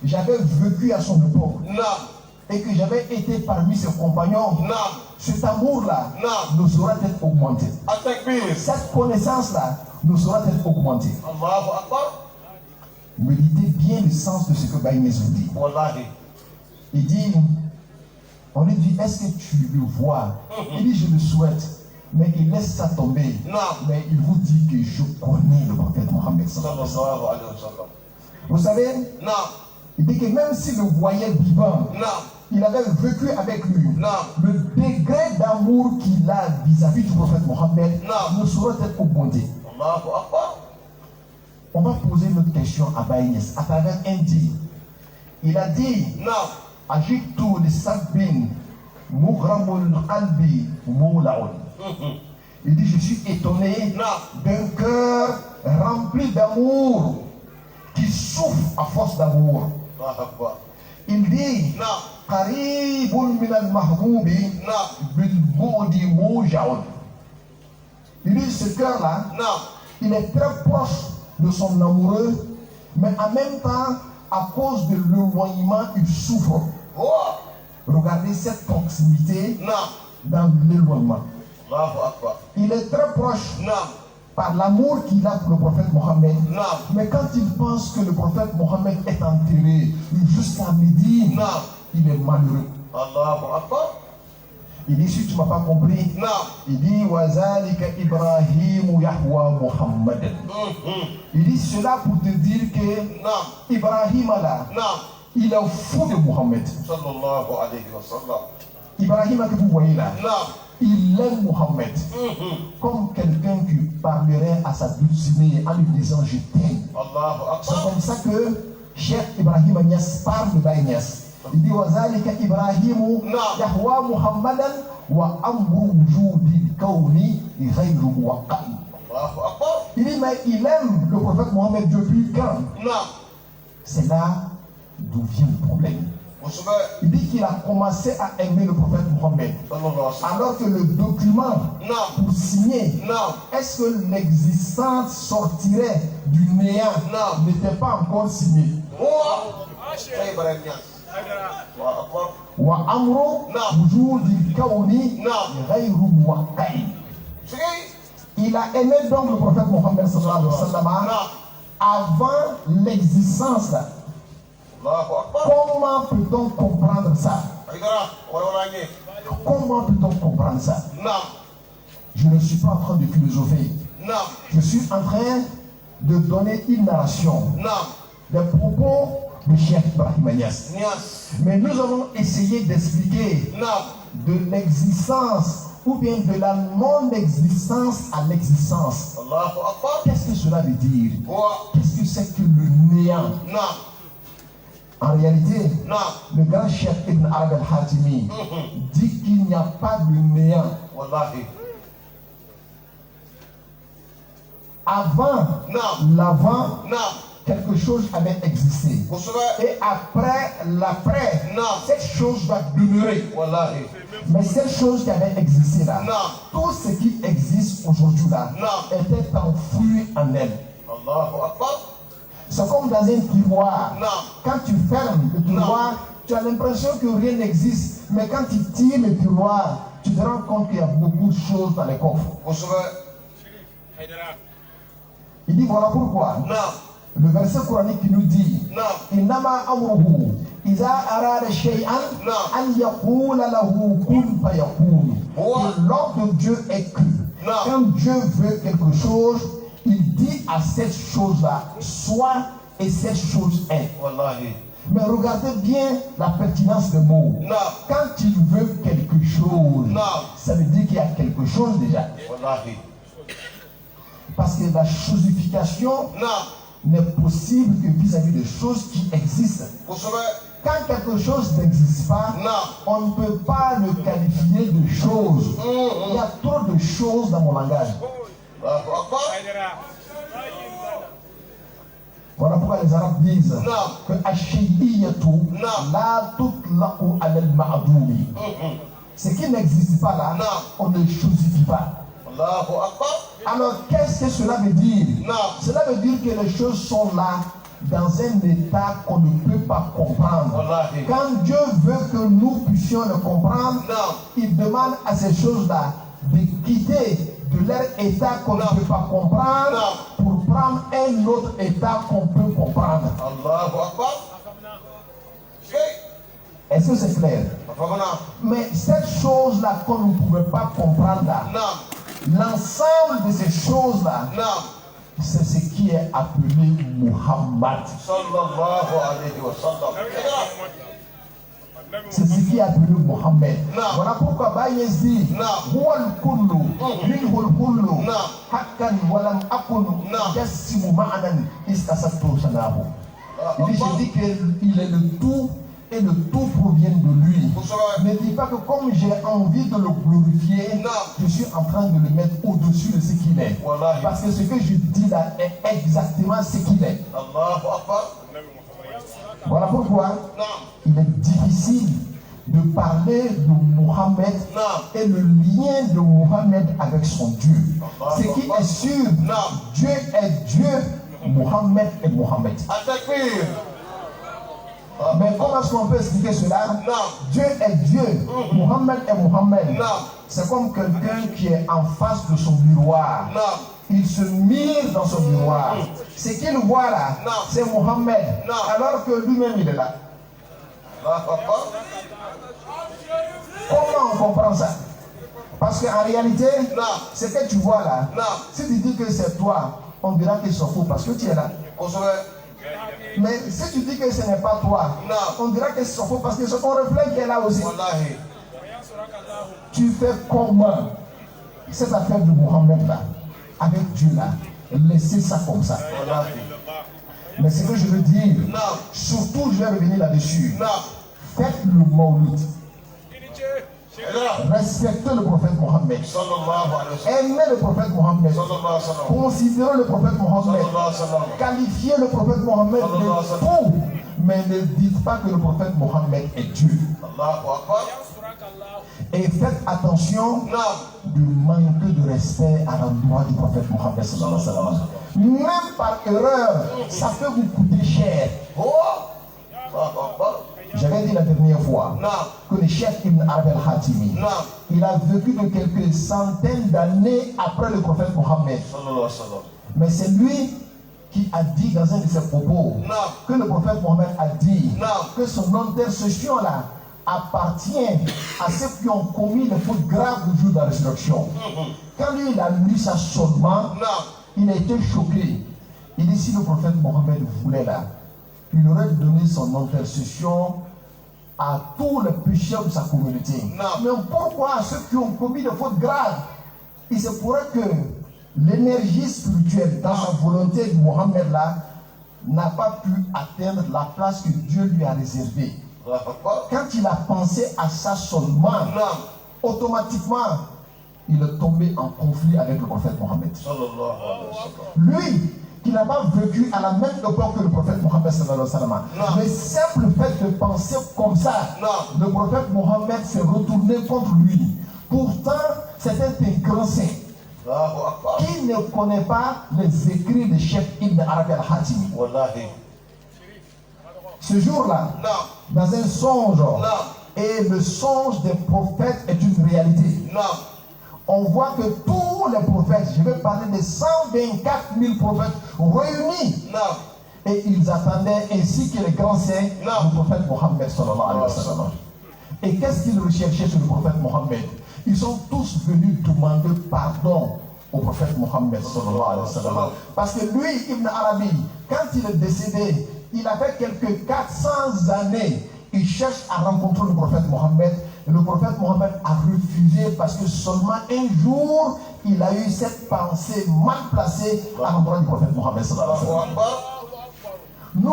[SPEAKER 1] j'avais vécu à son époque
[SPEAKER 2] Naam.
[SPEAKER 1] et que j'avais été parmi ses compagnons,
[SPEAKER 2] Naam.
[SPEAKER 1] cet amour-là
[SPEAKER 2] Naam.
[SPEAKER 1] nous aura être augmenté.
[SPEAKER 2] At-takbir.
[SPEAKER 1] Cette connaissance-là nous aura être augmentée.
[SPEAKER 2] Allahu Akbar.
[SPEAKER 1] Méditez bien le sens de ce que Baïnès vous dit.
[SPEAKER 2] Wallahi.
[SPEAKER 1] Il dit, on lui dit, est-ce que tu le vois? Il dit, je le souhaite. Mais il laisse ça tomber.
[SPEAKER 2] Non.
[SPEAKER 1] Mais il vous dit que je connais le prophète Mohammed.
[SPEAKER 2] Sallallahu alayhi wa sallam.
[SPEAKER 1] Vous savez,
[SPEAKER 2] Naam.
[SPEAKER 1] il dit que même s'il le voyait vivant,
[SPEAKER 2] Naam.
[SPEAKER 1] il avait vécu avec lui.
[SPEAKER 2] Non.
[SPEAKER 1] Le degré d'amour qu'il a vis-à-vis du prophète Mohammed
[SPEAKER 2] Non.
[SPEAKER 1] ne saurait être augmenté.
[SPEAKER 2] Allahu Akbar.
[SPEAKER 1] On va poser notre question à Baïnès à travers un dit. Il a dit,
[SPEAKER 2] Naam.
[SPEAKER 1] Ajitu li sabbin mughramul qalbi moulaoun. Il dit, je suis étonné
[SPEAKER 2] Non.
[SPEAKER 1] d'un cœur rempli d'amour qui souffre à force d'amour.
[SPEAKER 2] Allahu Akbar.
[SPEAKER 1] Il dit,
[SPEAKER 2] Naam.
[SPEAKER 1] qaribun min al-mahboubi
[SPEAKER 2] Naam.
[SPEAKER 1] bil boudi moujaoun. Il dit, ce cœur-là,
[SPEAKER 2] Naam.
[SPEAKER 1] il est très proche de son amoureux, mais en même temps, à cause de l'éloignement, il souffre.
[SPEAKER 2] Oh.
[SPEAKER 1] Regardez cette proximité
[SPEAKER 2] Naam.
[SPEAKER 1] dans l'éloignement.
[SPEAKER 2] Allahu Akbar.
[SPEAKER 1] Il est très proche
[SPEAKER 2] Naam.
[SPEAKER 1] par l'amour qu'il a pour le prophète Mohammed.
[SPEAKER 2] Naam.
[SPEAKER 1] Mais quand il pense que le prophète Mohammed est enterré jusqu'à midi,
[SPEAKER 2] Naam.
[SPEAKER 1] il est malheureux.
[SPEAKER 2] Allahu Akbar.
[SPEAKER 1] Il dit, si tu ne m'as pas compris,
[SPEAKER 2] Naam.
[SPEAKER 1] il dit, Wazalika Ibrahim Yahwa Muhammad. Il dit cela pour te dire que
[SPEAKER 2] Naam.
[SPEAKER 1] Ibrahim là,
[SPEAKER 2] Naam.
[SPEAKER 1] il est fou de Mohammed.
[SPEAKER 2] Sallallahu alayhi wa sallam.
[SPEAKER 1] Ibrahim que vous voyez là,
[SPEAKER 2] Naam.
[SPEAKER 1] il aime Mohammed. Comme quelqu'un qui parlerait à sa dulcinée en lui disant je t'aime.
[SPEAKER 2] Allahu
[SPEAKER 1] C'est
[SPEAKER 2] Akbar.
[SPEAKER 1] comme ça que Cheikh Ibrahim Agnès parle de Baïnès. Il dit Wazalika Ibrahimu
[SPEAKER 2] Non.
[SPEAKER 1] Yahwa Muhammadan wa amru wujudi kauni ghayru muwaqqai.
[SPEAKER 2] Allahu Akbar.
[SPEAKER 1] Il dit mais il aime le prophète Mohammed depuis quand?
[SPEAKER 2] Naam.
[SPEAKER 1] C'est là d'où vient le problème.
[SPEAKER 2] Vous savez,
[SPEAKER 1] Il dit qu'il a commencé à aimer le prophète Mohammed.
[SPEAKER 2] sallallahu alayhi wa sallam.
[SPEAKER 1] Alors que le document
[SPEAKER 2] Naam.
[SPEAKER 1] pour signer,
[SPEAKER 2] Naam.
[SPEAKER 1] est-ce que l'existence sortirait du néant
[SPEAKER 2] Non.
[SPEAKER 1] n'était pas encore signé?
[SPEAKER 2] Oh. Hey, Ibrahim Niass. Allahu Akbar.
[SPEAKER 1] Wa amru
[SPEAKER 2] Non.
[SPEAKER 1] wujudi kauni
[SPEAKER 2] Non.
[SPEAKER 1] ghayru muwaqqai.
[SPEAKER 2] C'est
[SPEAKER 1] Il a aimé donc le prophète Mohammed sallallahu alayhi wa sallam
[SPEAKER 2] Non.
[SPEAKER 1] avant l'existence.
[SPEAKER 2] Allahu Akbar.
[SPEAKER 1] Comment peut-on comprendre ça?
[SPEAKER 2] Aïdara, wala ngi.
[SPEAKER 1] Comment peut-on comprendre ça?
[SPEAKER 2] Naam.
[SPEAKER 1] Je ne suis pas en train de philosopher.
[SPEAKER 2] Naam.
[SPEAKER 1] Je suis en train de donner une narration
[SPEAKER 2] Naam.
[SPEAKER 1] des propos de Cheikh Ibrahim Agnès.
[SPEAKER 2] Niass.
[SPEAKER 1] Mais nous allons essayer d'expliquer
[SPEAKER 2] Naam.
[SPEAKER 1] de l'existence ou bien de la non-existence à l'existence.
[SPEAKER 2] Allahu Akbar.
[SPEAKER 1] Qu'est-ce que cela veut dire?
[SPEAKER 2] Oh.
[SPEAKER 1] Qu'est-ce que c'est que le néant?
[SPEAKER 2] Naam.
[SPEAKER 1] En réalité,
[SPEAKER 2] Naam.
[SPEAKER 1] le grand Cheikh Ibn Arab al-Hatimi dit qu'il n'y a pas de néant.
[SPEAKER 2] Wallahi.
[SPEAKER 1] Avant
[SPEAKER 2] Naam.
[SPEAKER 1] l'avant,
[SPEAKER 2] Naam.
[SPEAKER 1] quelque chose avait existé.
[SPEAKER 2] Vous savez,
[SPEAKER 1] Et après l'après,
[SPEAKER 2] Non.
[SPEAKER 1] cette chose va demeurer.
[SPEAKER 2] wallahi.
[SPEAKER 1] Mais cette chose qui avait existé là,
[SPEAKER 2] Non.
[SPEAKER 1] tout ce qui existe aujourd'hui là,
[SPEAKER 2] Non.
[SPEAKER 1] était enfoui en elle.
[SPEAKER 2] Allahu Akbar.
[SPEAKER 1] C'est comme dans un tiroir.
[SPEAKER 2] Non.
[SPEAKER 1] Quand tu fermes le tiroir, tu as l'impression que rien n'existe. Mais quand tu tires le tiroir, tu te rends compte qu'il y a beaucoup de choses dans les coffres.
[SPEAKER 2] Vous savez,
[SPEAKER 1] Il dit voilà pourquoi.
[SPEAKER 2] Naam.
[SPEAKER 1] Le verset coranique qui nous dit
[SPEAKER 2] Naam.
[SPEAKER 1] Innama amruhu iza arada shay'an
[SPEAKER 2] Non.
[SPEAKER 1] an yaqula lahu kun fayakun.
[SPEAKER 2] Ouais.
[SPEAKER 1] Et l'ordre de Dieu est que
[SPEAKER 2] Non.
[SPEAKER 1] quand Dieu veut quelque chose, il dit à cette chose-là soit et cette chose est.
[SPEAKER 2] Wallahi.
[SPEAKER 1] Mais regardez bien la pertinence des mots.
[SPEAKER 2] Non.
[SPEAKER 1] Quand il veut quelque chose,
[SPEAKER 2] Non.
[SPEAKER 1] ça veut dire qu'il y a quelque chose déjà.
[SPEAKER 2] Wallahi.
[SPEAKER 1] Parce que la chosification
[SPEAKER 2] Naam.
[SPEAKER 1] n'est possible que vis-à-vis des choses qui existent.
[SPEAKER 2] Vous savez,
[SPEAKER 1] Quand quelque chose n'existe pas, on ne peut pas le qualifier de chose. Il y a trop de choses dans mon langage. Voilà pourquoi les Arabes disent que ce qui n'existe pas là, on ne chosifie pas. Alors qu'est-ce que cela veut dire? Cela veut dire que les choses sont là dans un état qu'on ne peut pas comprendre. Quand Dieu veut que nous puissions le comprendre, il demande à ces choses-là de quitter de leur état qu'on ne peut pas comprendre pour prendre un autre état qu'on peut comprendre. Est-ce que c'est clair? Mais cette chose-là qu'on ne pouvait pas comprendre là, l'ensemble de ces choses-là, c'est ce qui est appelé Muhammad. C'est ce qui est appelé Mohammed. Voilà pourquoi Baïs dit Huwal kullu minhul kullu hakkan walam akun yassimu ma'anan istasattu sanahu. Il dit, je dis qu'il est le tout et le tout provient de lui. Ne dis pas que comme j'ai envie de le glorifier, je suis en train de le mettre au-dessus de ce qu'il est. Parce que ce que je dis là est exactement ce qu'il est. Voilà pourquoi il est difficile de parler de Mohammed et le lien de Mohammed avec son Dieu. Ce qui est sûr, Dieu est Dieu, Mohammed est Mohammed. Mais comment est-ce qu'on peut expliquer cela? Dieu est Dieu, Mohammed est Mohammed. C'est comme quelqu'un qui est en face de son miroir. Il se mire dans son miroir. Ce qu'il voit là, c'est Mohammed. Alors que lui-même, il est là. Comment on comprend ça? Parce qu'en réalité, ce que tu vois là, si tu dis que c'est toi, on dira qu'il s'en fout parce que tu es là. Mais si tu dis que ce n'est pas toi, on dira que c'est faux parce que c'est ton reflet qui est là aussi. Tu fais comment cette affaire de Mohammed là, avec Dieu là, laissez ça comme ça. Mais ce que je veux dire, surtout je vais revenir là-dessus, faites le Maulid. Respectez le prophète Mohammed. Aimez le prophète Mohammed. Considérez le prophète Mohammed. Qualifiez le prophète Mohammed de tout. Mais ne dites pas que le prophète Mohammed est Dieu. Et faites attention de manquer de respect à l'endroit du prophète Mohammed. Même par erreur, ça peut vous coûter cher. J'avais dit la dernière fois que le chef Ibn Arabi al-Hatimi, il a vécu de quelques centaines d'années après le prophète Mohammed. Mais c'est lui qui a dit dans un de ses propos que le prophète Mohammed a dit que son intercession là appartient à ceux qui ont commis les fautes graves du jour de la résurrection. Quand lui il a lu ça seulement, il a été choqué. Il dit si le prophète Mohammed voulait là, il aurait donné son intercession à tous les pécheurs de sa communauté. Mais pourquoi à ceux qui ont commis des fautes graves? Il se pourrait que l'énergie spirituelle dans sa volonté de Mohammed là n'a pas pu atteindre la place que Dieu lui a réservée. Quand il a pensé à ça seulement, automatiquement, il est tombé en conflit avec le prophète Mohammed. Lui, qui n'a pas vécu à la même époque que le prophète Mohammed, le simple fait de penser comme ça, le prophète Mohammed s'est retourné contre lui. Pourtant, c'était un grand saint qui ne connaît pas les écrits de Cheikh Ibn Arabi al-Hatimi. Ce jour-là, dans un songe, et le songe des prophètes est une réalité. On voit que tous les prophètes, je vais parler de 124 000 prophètes réunis, et ils attendaient ainsi que les grands saints du prophète Mohammed sallallahu alayhi wa sallam. Et qu'est-ce qu'ils recherchaient sur le prophète Mohammed? Ils sont tous venus demander pardon au prophète Mohammed sallallahu alayhi wa sallam. Parce que lui, Ibn Arabi, quand il est décédé, il a fait quelques 400 années, il cherche à rencontrer le prophète Mohammed. Et le prophète Mohammed a refusé parce que seulement un jour, il a eu cette pensée mal placée à l'endroit du prophète Mohammed. Nous,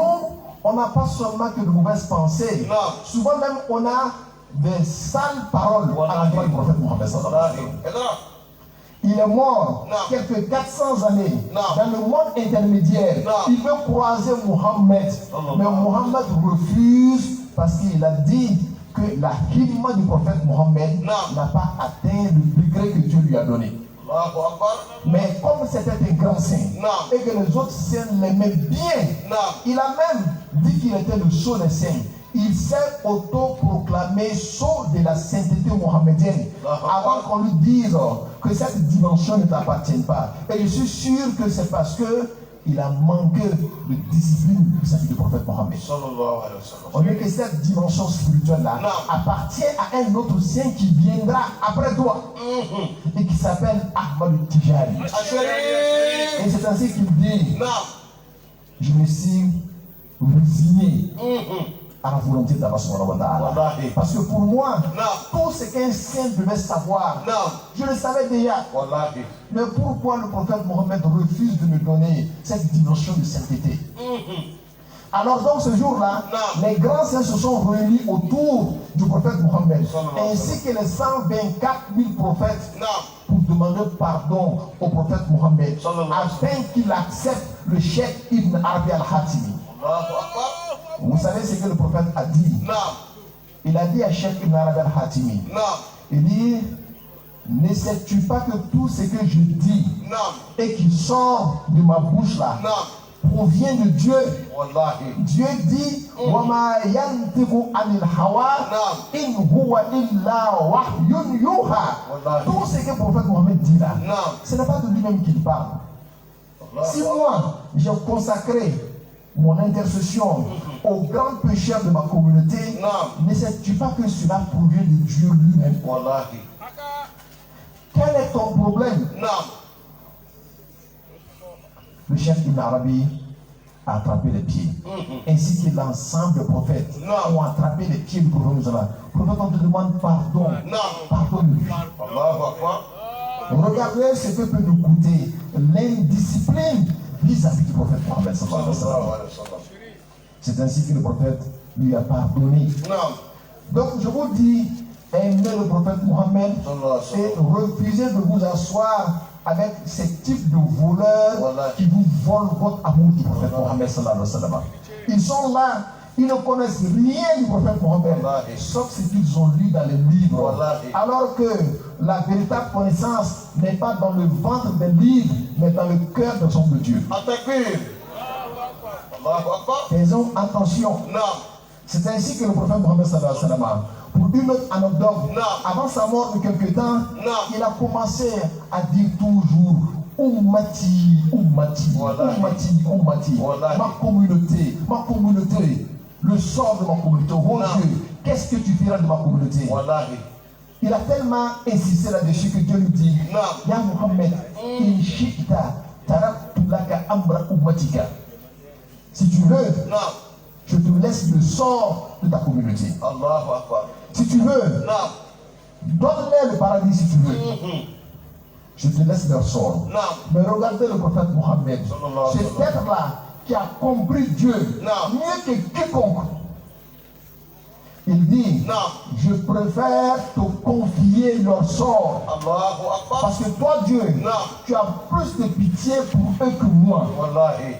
[SPEAKER 1] on n'a pas seulement que de mauvaises pensées.
[SPEAKER 2] Non.
[SPEAKER 1] Souvent même, on a des sales paroles à l'endroit du prophète Mohammed sallallahu alayhi wa sallam. Il est mort
[SPEAKER 2] Non.
[SPEAKER 1] quelques 400 années
[SPEAKER 2] Non.
[SPEAKER 1] dans le monde intermédiaire.
[SPEAKER 2] Non.
[SPEAKER 1] Il veut croiser Mohammed, mais Mohammed refuse parce qu'il a dit que la himma du prophète Mohammed
[SPEAKER 2] Non.
[SPEAKER 1] n'a pas atteint le degré que Dieu lui a donné.
[SPEAKER 2] Allahu Akbar.
[SPEAKER 1] Mais comme c'était un grand saint
[SPEAKER 2] Non.
[SPEAKER 1] et que les autres saints l'aimaient bien,
[SPEAKER 2] Non.
[SPEAKER 1] il a même dit qu'il était le sceau des saints. Il s'est auto-proclamé sceau de la sainteté mohammedienne avant qu'on lui dise que cette dimension ne t'appartient pas. Et je suis sûr que c'est parce qu'il a manqué de discipline vis-à-vis du prophète Mohammed.
[SPEAKER 2] Sallallahu alayhi wa sallam.
[SPEAKER 1] On dit que cette dimension spirituelle-là
[SPEAKER 2] Non.
[SPEAKER 1] appartient à un autre saint qui viendra après toi et qui s'appelle Ahmad Tijani.
[SPEAKER 2] Asharif.
[SPEAKER 1] Et c'est ainsi qu'il dit,
[SPEAKER 2] Non.
[SPEAKER 1] je me suis résigné à la volonté d'Allah subhanahu wa ta'ala.
[SPEAKER 2] Wallahi.
[SPEAKER 1] Parce que pour moi,
[SPEAKER 2] Non.
[SPEAKER 1] tout ce qu'un saint devait savoir,
[SPEAKER 2] Non.
[SPEAKER 1] je le savais déjà.
[SPEAKER 2] Wallahi.
[SPEAKER 1] Mais pourquoi le prophète Mohammed refuse de me donner cette dimension de sainteté? Alors donc ce jour-là,
[SPEAKER 2] Non.
[SPEAKER 1] les grands saints se sont réunis autour du prophète Mohammed,
[SPEAKER 2] Sallallahu
[SPEAKER 1] ainsi que les 124 000 prophètes,
[SPEAKER 2] Non.
[SPEAKER 1] pour demander pardon au prophète Mohammed,
[SPEAKER 2] Sallallahu
[SPEAKER 1] afin qu'il accepte le Cheikh Ibn Arabi al-Hatimi.
[SPEAKER 2] Allahu Akbar.
[SPEAKER 1] Vous savez ce que le prophète a dit?
[SPEAKER 2] Non.
[SPEAKER 1] Il a dit à Cheikh Ibn Arabi al-Hatimi,
[SPEAKER 2] Non.
[SPEAKER 1] il dit, ne sais-tu pas que tout ce que je dis
[SPEAKER 2] Non.
[SPEAKER 1] et qui sort de ma bouche là
[SPEAKER 2] Non.
[SPEAKER 1] provient de Dieu?
[SPEAKER 2] Wallahi.
[SPEAKER 1] Dieu dit, وَمَا يَنْتِقُ عَنِ الْهَوَىٰ إِنْ هُوَ إِلَّا وَحْيٌ يُوحَىٰ.
[SPEAKER 2] Wallahi.
[SPEAKER 1] Tout ce que le prophète Mohammed dit là,
[SPEAKER 2] Non.
[SPEAKER 1] ce n'est pas de lui-même qu'il parle. Si moi, j'ai consacré mon intercession aux grands pécheurs de ma communauté,
[SPEAKER 2] Non.
[SPEAKER 1] ne sais-tu pas que cela provient de Dieu lui-même?
[SPEAKER 2] Wallahi.
[SPEAKER 1] Quel est ton problème?
[SPEAKER 2] Non.
[SPEAKER 1] Le chef Ibn Arabi a attrapé les pieds, ainsi que l'ensemble des prophètes
[SPEAKER 2] Non.
[SPEAKER 1] ont attrapé les pieds du prophète musulman. Le prophète, on te demande pardon.
[SPEAKER 2] Non.
[SPEAKER 1] Pardonne-lui.
[SPEAKER 2] Allahu Akbar.
[SPEAKER 1] Regardez ce que peut nous coûter l'indiscipline vis-à-vis du prophète Mohammed sallallahu alayhi wa sallam.
[SPEAKER 2] Sallallahu alayhi wa sallam.
[SPEAKER 1] C'est ainsi que le prophète lui a pardonné.
[SPEAKER 2] Non.
[SPEAKER 1] Donc je vous dis, aimez le prophète Mohammed
[SPEAKER 2] Sallallahu alayhi wa
[SPEAKER 1] et refusez de vous asseoir avec ces types de voleurs
[SPEAKER 2] Voilà.
[SPEAKER 1] qui vous volent votre amour du prophète Mohammed sallallahu alayhi wa sallam. Ils sont là, ils ne connaissent rien du prophète Mohammed,
[SPEAKER 2] Voilà.
[SPEAKER 1] sauf ce qu'ils ont lu dans les livres.
[SPEAKER 2] Voilà.
[SPEAKER 1] Alors que la véritable connaissance n'est pas dans le ventre des livres, mais dans le cœur de son de Dieu.
[SPEAKER 2] At-takbir. Allahu Akbar.
[SPEAKER 1] Faisons attention.
[SPEAKER 2] Non.
[SPEAKER 1] C'est ainsi que le prophète Mohammed sallallahu alayhi wa sallam, pour une autre anecdote,
[SPEAKER 2] Non.
[SPEAKER 1] avant sa mort de quelque temps,
[SPEAKER 2] Non.
[SPEAKER 1] il a commencé à dire toujours Ummati, Ummati,
[SPEAKER 2] Wallahi.
[SPEAKER 1] Ummati, Ummati,
[SPEAKER 2] Wallahi.
[SPEAKER 1] ma communauté, le sort de ma communauté. Oh
[SPEAKER 2] Non.
[SPEAKER 1] Dieu, qu'est-ce que tu feras de ma communauté?
[SPEAKER 2] Wallahi.
[SPEAKER 1] Il a tellement insisté là-dessus que Dieu lui dit,
[SPEAKER 2] Non.
[SPEAKER 1] Ya Muhammad, in shi'ta taraktu laka amra ummatika. Si tu veux,
[SPEAKER 2] Non.
[SPEAKER 1] je te laisse le sort de ta communauté.
[SPEAKER 2] Allahu Akbar.
[SPEAKER 1] Si tu veux,
[SPEAKER 2] Non.
[SPEAKER 1] donne-leur le paradis si tu veux. Je te laisse leur sort.
[SPEAKER 2] Non.
[SPEAKER 1] Mais regardez le prophète Mohammed.
[SPEAKER 2] Sallallahu alayhi wa
[SPEAKER 1] Cet être-là qui a compris Dieu
[SPEAKER 2] Non.
[SPEAKER 1] mieux que quiconque. Il dit,
[SPEAKER 2] Non.
[SPEAKER 1] je préfère te confier leur sort.
[SPEAKER 2] Allahu Akbar.
[SPEAKER 1] Parce que toi, Dieu,
[SPEAKER 2] Non.
[SPEAKER 1] tu as plus de pitié pour eux que moi.
[SPEAKER 2] Wallahi.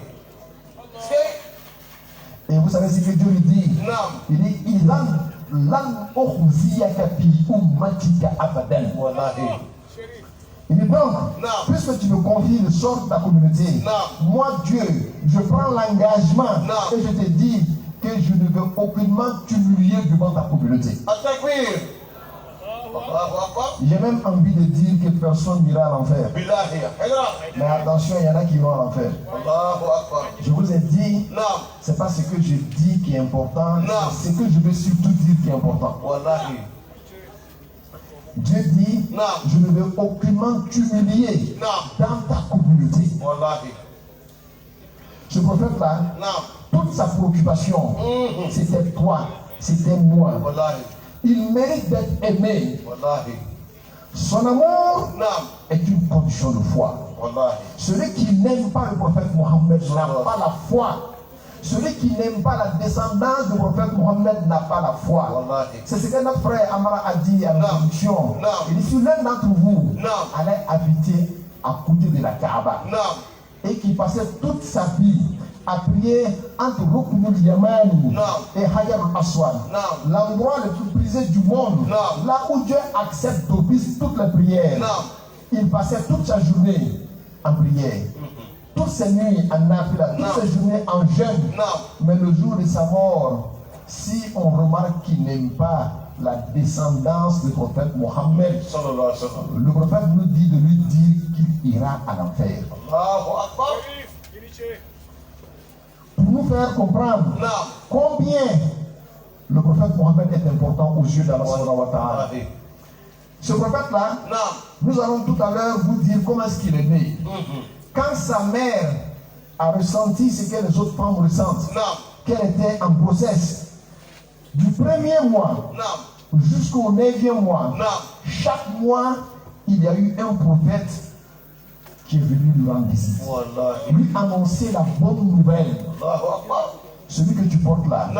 [SPEAKER 1] Et vous savez ce que Dieu lui dit?
[SPEAKER 2] Non.
[SPEAKER 1] Il dit, Ilan lan ukhziyaka fi ummatika abadan.
[SPEAKER 2] Wallahi.
[SPEAKER 1] Il dit donc,
[SPEAKER 2] Non.
[SPEAKER 1] puisque tu me confies le sort de ta communauté,
[SPEAKER 2] Non.
[SPEAKER 1] moi Dieu, je prends l'engagement
[SPEAKER 2] Non.
[SPEAKER 1] et je te dis que je ne veux aucunement t'humilier devant ta communauté.
[SPEAKER 2] At-takbir. Allahu Akbar.
[SPEAKER 1] J'ai même envie de dire que personne n'ira à l'enfer.
[SPEAKER 2] Billahi. Haydara.
[SPEAKER 1] Mais attention, il y en a qui vont à l'enfer.
[SPEAKER 2] Allahu Akbar.
[SPEAKER 1] Je vous ai dit,
[SPEAKER 2] Non.
[SPEAKER 1] c'est pas ce que je dis qui est important,
[SPEAKER 2] Non.
[SPEAKER 1] c'est ce que je veux surtout dire qui est important.
[SPEAKER 2] Wallahi.
[SPEAKER 1] Dieu dit,
[SPEAKER 2] Non.
[SPEAKER 1] je ne veux aucunement t'humilier
[SPEAKER 2] Non.
[SPEAKER 1] dans ta communauté.
[SPEAKER 2] Wallahi.
[SPEAKER 1] Ce prophète-là,
[SPEAKER 2] Non.
[SPEAKER 1] toute sa préoccupation, c'était toi, c'était moi.
[SPEAKER 2] Wallahi.
[SPEAKER 1] Il mérite d'être aimé.
[SPEAKER 2] Wallahi.
[SPEAKER 1] Son amour
[SPEAKER 2] Non.
[SPEAKER 1] est une condition de foi.
[SPEAKER 2] Wallahi.
[SPEAKER 1] Celui qui n'aime pas le prophète Mohammed n'a pas la foi. Celui qui n'aime pas la descendance du prophète Mohammed n'a pas la foi. C'est ce que notre frère Amara a dit à l'introduction. Il dit, si l'un d'entre vous allait habiter à côté de la Kaaba et qui passait toute sa vie à prier entre Ruknul Yamani et Hajar al-Aswad, l'endroit le plus prisé du monde, là où Dieu accepte d'office toutes les prières, il passait toute sa journée en prière, toutes ses nuits en nafila, toutes ses journées en jeûne. Mais le jour de sa mort, si on remarque qu'il n'aime pas la descendance du prophète Mohammed, le prophète nous dit de lui dire qu'il ira à l'enfer. Pour nous faire comprendre combien le prophète Mohammed est important aux yeux d'Allah subhanahu wa ta'ala. Ce prophète-là, nous allons tout à l'heure vous dire comment est-ce qu'il est né. Quand sa mère a ressenti ce que les autres femmes ressentent, qu'elle était en grossesse, du premier mois jusqu'au 9e mois, chaque mois, il y a eu un prophète qui est venu lui rendre visite, lui annoncer la bonne nouvelle. Celui que tu portes là,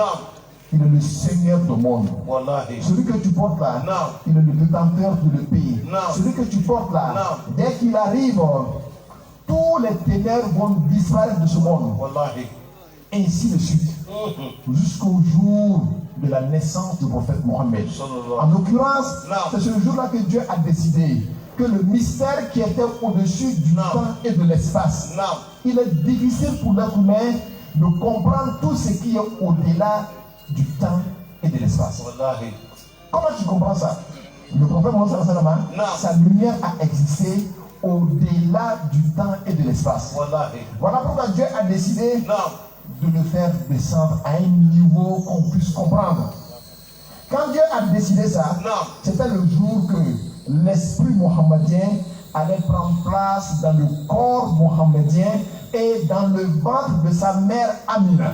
[SPEAKER 1] il est le Seigneur du monde. Celui que tu portes là, il est le détenteur de l'épée. Celui que tu portes là, dès qu'il arrive, tous les ténèbres vont disparaître de ce monde. Ainsi de suite. Jusqu'au jour de la naissance du prophète Mohammed. En l'occurrence, c'est ce jour-là que Dieu a décidé que le mystère qui était au-dessus du temps et de l'espace, il est difficile pour l'être humain de comprendre tout ce qui est au-delà du temps et de l'espace. Comment tu comprends ça? Le prophète Mohammed, sa lumière a existé au-delà du temps et de l'espace. Voilà pourquoi Dieu a décidé de le faire descendre à un niveau qu'on puisse comprendre. Quand Dieu a décidé ça, c'était le jour que l'esprit mohammedien allait prendre place dans le corps mohammedien et dans le ventre de sa mère Amina.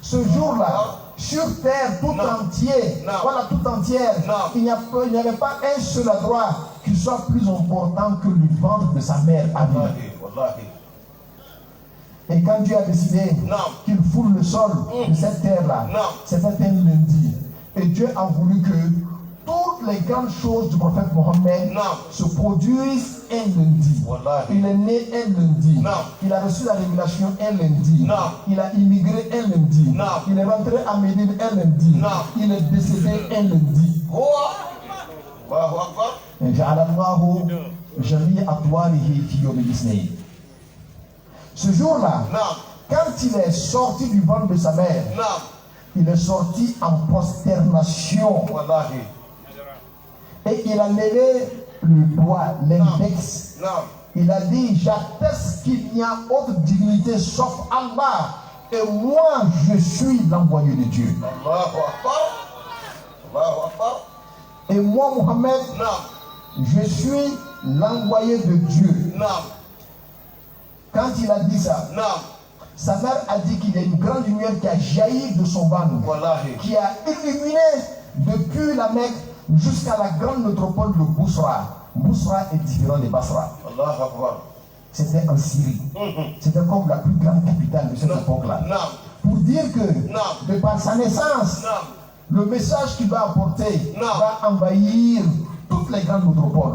[SPEAKER 1] Ce jour-là, sur terre tout entier, voilà tout entière, il n'y avait pas un seul endroit qui soit plus important que le ventre de sa mère Amina. Et quand Dieu a décidé qu'il foule le sol de cette terre-là, c'était un lundi. Et Dieu a voulu que toutes les grandes choses du prophète Mohammed se produisent un lundi. Il est né un lundi. Il a reçu la révélation un lundi. Il a immigré un lundi. Il est rentré à Médine un lundi. Il est décédé un lundi. Ce jour-là, quand il est sorti du ventre de sa mère, il est sorti en prosternation. Et il a levé le doigt, l'index. Il a dit, j'atteste qu'il n'y a autre divinité sauf Allah. Et moi, je suis l'envoyé de Dieu. Et moi, Mohammed, je suis l'envoyé de Dieu. Quand il a dit ça, sa mère a dit qu'il y a une grande lumière qui a jailli de son ventre, qui a illuminé depuis la Mecque jusqu'à la grande métropole de Bousra. Bousra est différent de Basra. C'était en Syrie. C'était comme la plus grande capitale de cette époque-là. Pour dire que, de par sa naissance, le message qu'il va apporter va envahir toutes les grandes métropoles.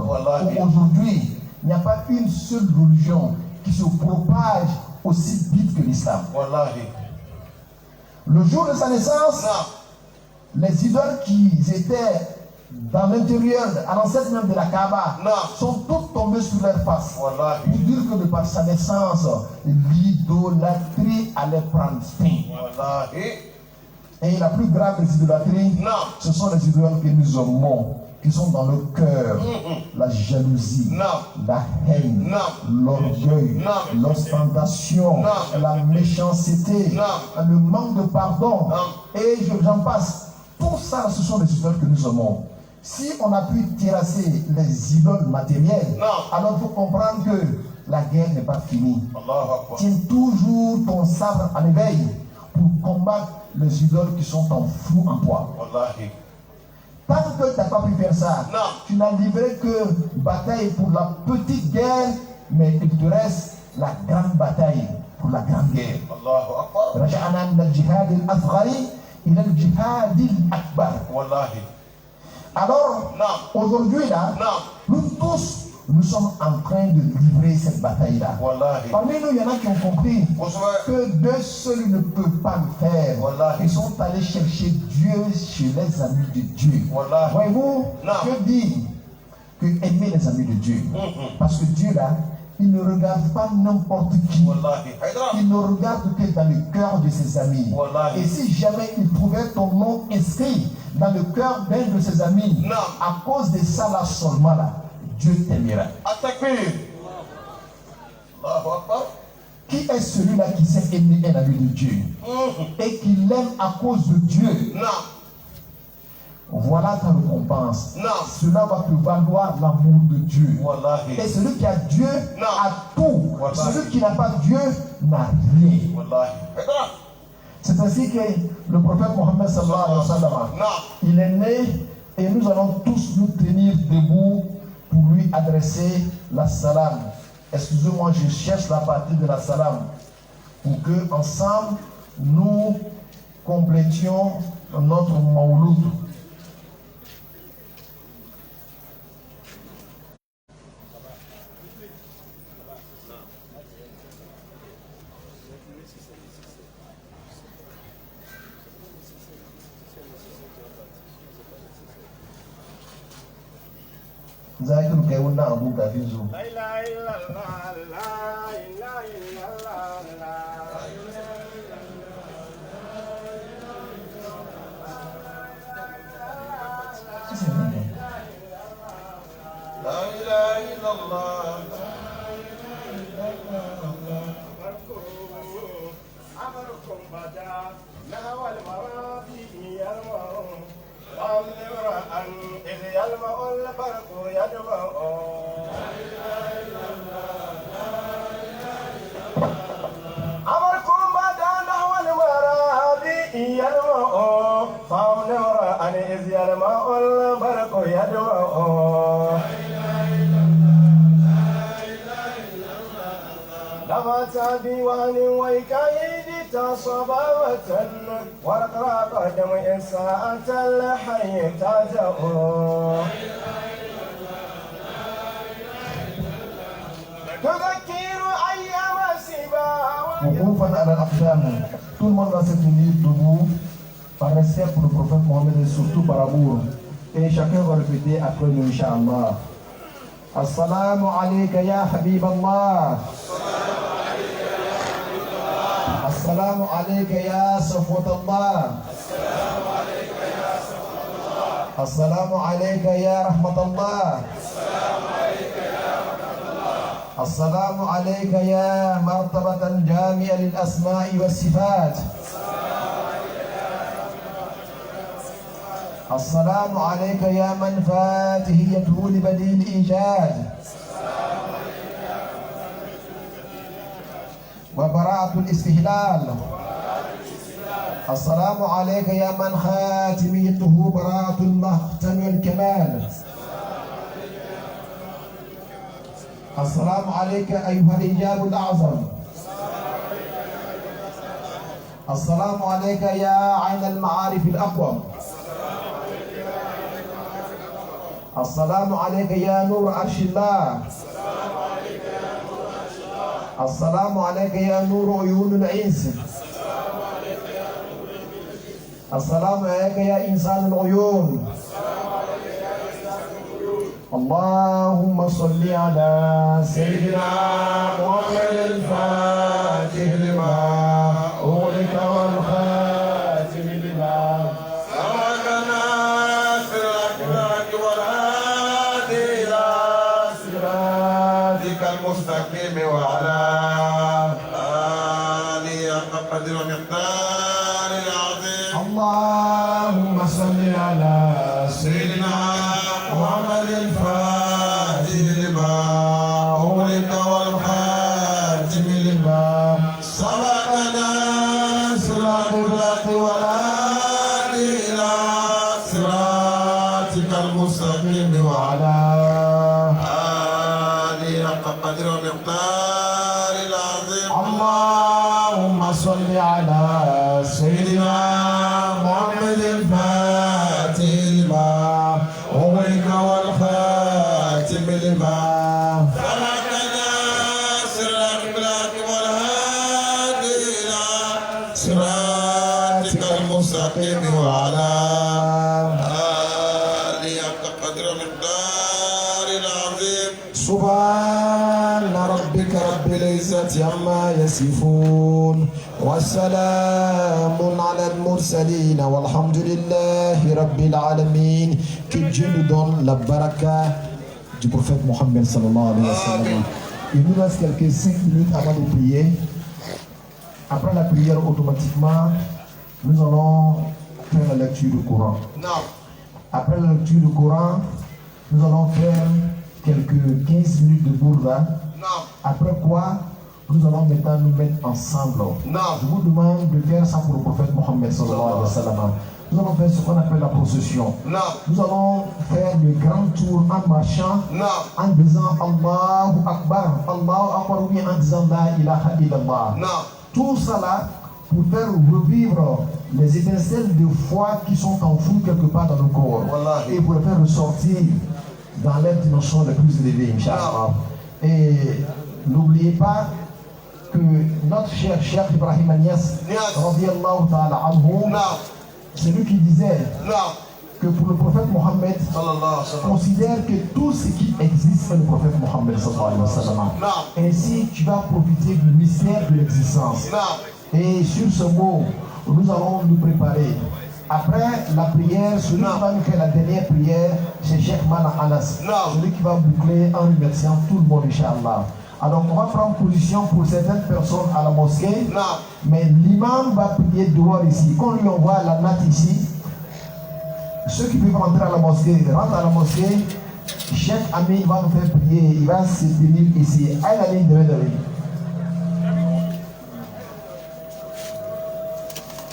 [SPEAKER 1] Aujourd'hui, il n'y a pas une seule religion qui se propage aussi vite que l'islam. Le jour de sa naissance, les idoles qui étaient dans l'intérieur, à l'ancêtre même de la Kaaba, sont toutes tombées sur leur face. Pour dire que de par sa naissance, l'idolâtrie allait prendre fin. Et la plus grave des idolâtries, ce sont les idoles que nous aimons, qui sont dans le cœur. La jalousie, la haine, l'orgueil, l'ostentation, la méchanceté, le manque de pardon, et j'en passe. Tout ça, ce sont les idoles que nous aimons. Si on a pu terrasser les idoles matérielles, alors il faut comprendre que la guerre n'est pas finie. Tiens toujours ton sabre en éveil pour combattre les idoles qui sont en flou en toi. Tant que tu n'as pas pu faire ça, tu n'as livré que bataille pour la petite guerre, mais il te reste la grande bataille. pour la grande guerre.
[SPEAKER 2] Allahu Akbar.
[SPEAKER 1] رجعنا من الجهاد الأصغر إلى الجهاد الأكبر.
[SPEAKER 2] Wallahi.
[SPEAKER 1] Alors,
[SPEAKER 2] Non.
[SPEAKER 1] aujourd'hui là,
[SPEAKER 2] Non.
[SPEAKER 1] nous tous, nous sommes en train de livrer cette bataille-là.
[SPEAKER 2] Wallahi.
[SPEAKER 1] Parmi nous, il y en a qui ont compris
[SPEAKER 2] Bonsoir.
[SPEAKER 1] que deux seuls ne peuvent pas le faire.
[SPEAKER 2] Wallahi.
[SPEAKER 1] Ils sont allés chercher Dieu chez les amis de Dieu.
[SPEAKER 2] Wallahi.
[SPEAKER 1] Voyez-vous,
[SPEAKER 2] Non.
[SPEAKER 1] Dieu dit que aimer les amis de Dieu. Parce que Dieu là, il ne regarde pas n'importe qui.
[SPEAKER 2] Wallahi. Haydara.
[SPEAKER 1] Il ne regarde que dans le cœur de ses amis.
[SPEAKER 2] Wallahi.
[SPEAKER 1] Et si jamais il trouvait ton nom inscrit dans le cœur d'un de ses amis,
[SPEAKER 2] Non.
[SPEAKER 1] à cause de ça là seulement là, Dieu t'aimera.
[SPEAKER 2] At-takbir. Allahu Akbar.
[SPEAKER 1] Qui est celui-là qui sait aimer un ami de Dieu et qui l'aime à cause de Dieu?
[SPEAKER 2] Non.
[SPEAKER 1] Voilà ta récompense.
[SPEAKER 2] Non.
[SPEAKER 1] Cela va te valoir l'amour de Dieu.
[SPEAKER 2] Wallahi.
[SPEAKER 1] Et celui qui a Dieu
[SPEAKER 2] Non.
[SPEAKER 1] a tout.
[SPEAKER 2] Wallahi.
[SPEAKER 1] Celui qui n'a pas Dieu n'a rien.
[SPEAKER 2] Wallahi. Haydara.
[SPEAKER 1] C'est ainsi que le prophète Mohammed sallallahu alayhi wa sallam,
[SPEAKER 2] Non.
[SPEAKER 1] il est né et nous allons tous nous tenir debout pour lui adresser la salam. Excusez-moi, je cherche la partie de la salam pour que ensemble nous complétions notre mawlud. Zakiru kai wannan abu kafin zo.
[SPEAKER 4] La ilaha illallah, la ilaha illallah, la
[SPEAKER 2] La ilaha illallah.
[SPEAKER 4] أمركم بدا نهوى المرابي يلمع أمر أن إذ يلمع البرق يدمع أمركم بدا نهوى المرابي يلمع فأمر أن إذ يلمع البرق يدمع لمت ديوان ويكايد تصبابة ورقراق دم ساعة الحي تجأ تذكر أيام سبا
[SPEAKER 1] وقوفا على الأقدام. Tout le monde va se tenir debout par respect pour le prophète Mohammed et surtout par amour. Et chacun va répéter après nous, Inch'Allah. Assalamu alayka ya Habib Allah. السلام عليك يا صفوة الله. السلام عليك يا رحمة الله. السلام عليك يا مرتبة جامعة للأسماء والصفات. السلام عليك يا من فاتحيته لبديع الإيجاد وبراءة الاستهلال. السلام عليك يا من خاتميته براءة المختم والكمال. السلام عليك أيها الإجاب الأعظم. السلام عليك يا عين المعارف الأقوم. السلام عليك يا نور عرش الله. السلام عليك يا نور عيون العز. السلام عليك يا إنسان العيون. اللهم صل على سيدنا محمد الفاتح لما أغلق والخاتم لما
[SPEAKER 2] سبقنا صراط والهادي إلى صراطك المستقيم وعلى آله حق قدر ومقدار العظيم.
[SPEAKER 1] اللهم صل على
[SPEAKER 2] سيدنا محمد الفاتح لما أغلق والخاتم لما سبقنا صراط والهادي إلى صراطك المستقيم وعلى آله حق قدر ومقدار العظيم.
[SPEAKER 1] الله صل على سيدنا محمد الفاتح لما أغلق والخاتم لما
[SPEAKER 2] سبقنا سرك بلاك والهادي إلى صراطك المستقيم وعلى آله حق قدر مقدار العظيم.
[SPEAKER 1] سبحان ربك رب العزة عما يصفون والسلام على المرسلين والحمد لله رب العالمين. Que Dieu nous donne la baraka du prophète Mohammed sallallahu alayhi wa sallam. Il nous reste quelques 5 minutes avant de prier. Après la prière, automatiquement, nous allons faire la lecture du Coran.
[SPEAKER 2] Non.
[SPEAKER 1] Après la lecture du Coran, nous allons faire quelques 15 minutes de bourda.
[SPEAKER 2] Non.
[SPEAKER 1] Après quoi, nous allons maintenant nous mettre ensemble.
[SPEAKER 2] Non.
[SPEAKER 1] Je vous demande de faire ça pour le prophète Mohammed sallallahu alayhi wa sallam. Nous allons faire ce qu'on appelle la procession.
[SPEAKER 2] Non.
[SPEAKER 1] Nous allons faire le grand tour en marchant,
[SPEAKER 2] Non.
[SPEAKER 1] en disant Allahu Akbar, Allahu Akbar, oui, en disant La ilaha illallah.
[SPEAKER 2] Non.
[SPEAKER 1] Tout ça là pour faire revivre les étincelles de foi qui sont enfouies quelque part dans le corps.
[SPEAKER 2] Wallahi.
[SPEAKER 1] Et pour les faire ressortir dans les dimensions les plus élevées, Inch'Allah. Et n'oubliez pas que notre cher Cheikh Ibrahim Niass, radiyallahu ta'ala anhu,
[SPEAKER 2] Non.
[SPEAKER 1] c'est lui qui disait
[SPEAKER 2] Non.
[SPEAKER 1] que pour le prophète Mohammed,
[SPEAKER 2] Sallallahu alayhi wa sallam.
[SPEAKER 1] considère que tout ce qui existe est le prophète Mohammed sallallahu alayhi wa sallam.
[SPEAKER 2] Non.
[SPEAKER 1] Ainsi, tu vas profiter du mystère de l'existence.
[SPEAKER 2] Non.
[SPEAKER 1] Et sur ce mot, nous allons nous préparer. Après la prière, celui qui va nous faire la dernière prière, c'est Cheikh Mana Anas.
[SPEAKER 2] Non.
[SPEAKER 1] Celui qui va boucler en remerciant tout le monde, Inch'Allah. Alors, on va prendre position pour certaines personnes à la mosquée.
[SPEAKER 2] Non.
[SPEAKER 1] Mais l'imam va prier dehors ici. Quand lui envoie la natte ici, ceux qui peuvent rentrer à la mosquée, rentrent à la mosquée. Cheikh Amin va nous faire prier. Il va se tenir ici. Aïe, la ligne de Medellin.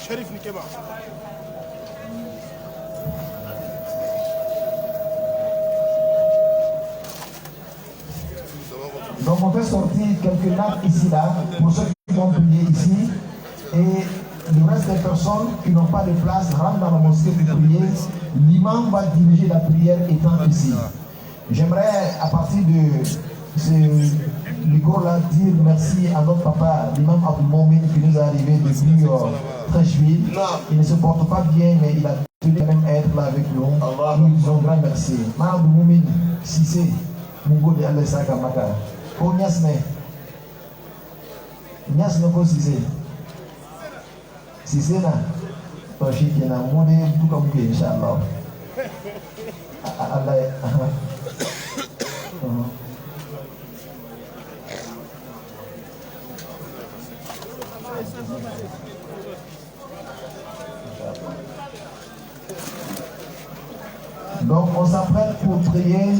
[SPEAKER 4] Sharif Nikeba.
[SPEAKER 1] Donc on fait sortir quelques nappes ici là pour ceux qui vont prier ici. Et le reste des personnes qui n'ont pas de place rentrent dans la mosquée pour prier. L'imam va diriger la prière étant ici. J'aimerais à partir de ce micro-là dire merci à notre papa, l'imam Abdul Momin qui nous est arrivé depuis Trècheville. Il ne se porte pas bien mais il a tenu quand même à être là avec nous. Nous disons grand merci. Mme Abdul Momin, Sissé, Mungo de Alessa Kamaka. Ko Niasne ko Sissé. Sissé na. To shi kenan mu ne duka muke insha Allah. Allah ya Donc on s'apprête pour prier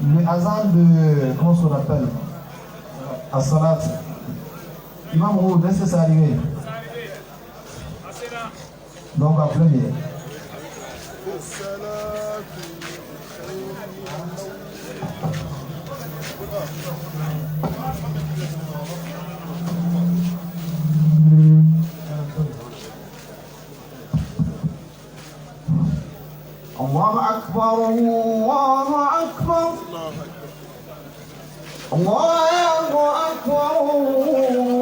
[SPEAKER 1] le azan de, comment on appelle, As-Salat. Imam Roud, est-ce que c'est arrivé? Donc appelez-le. الله أكبر الله أكبر الله أكبر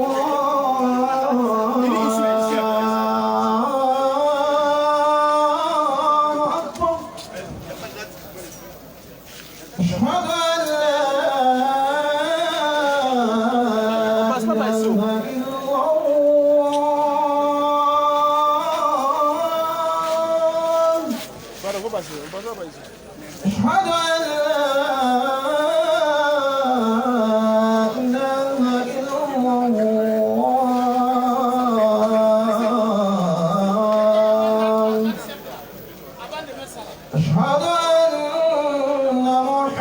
[SPEAKER 1] أشهد أن محمدا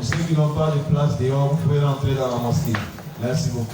[SPEAKER 5] Pour ceux qui n'ont pas de place dehors, vous pouvez rentrer dans la mosquée. Merci beaucoup.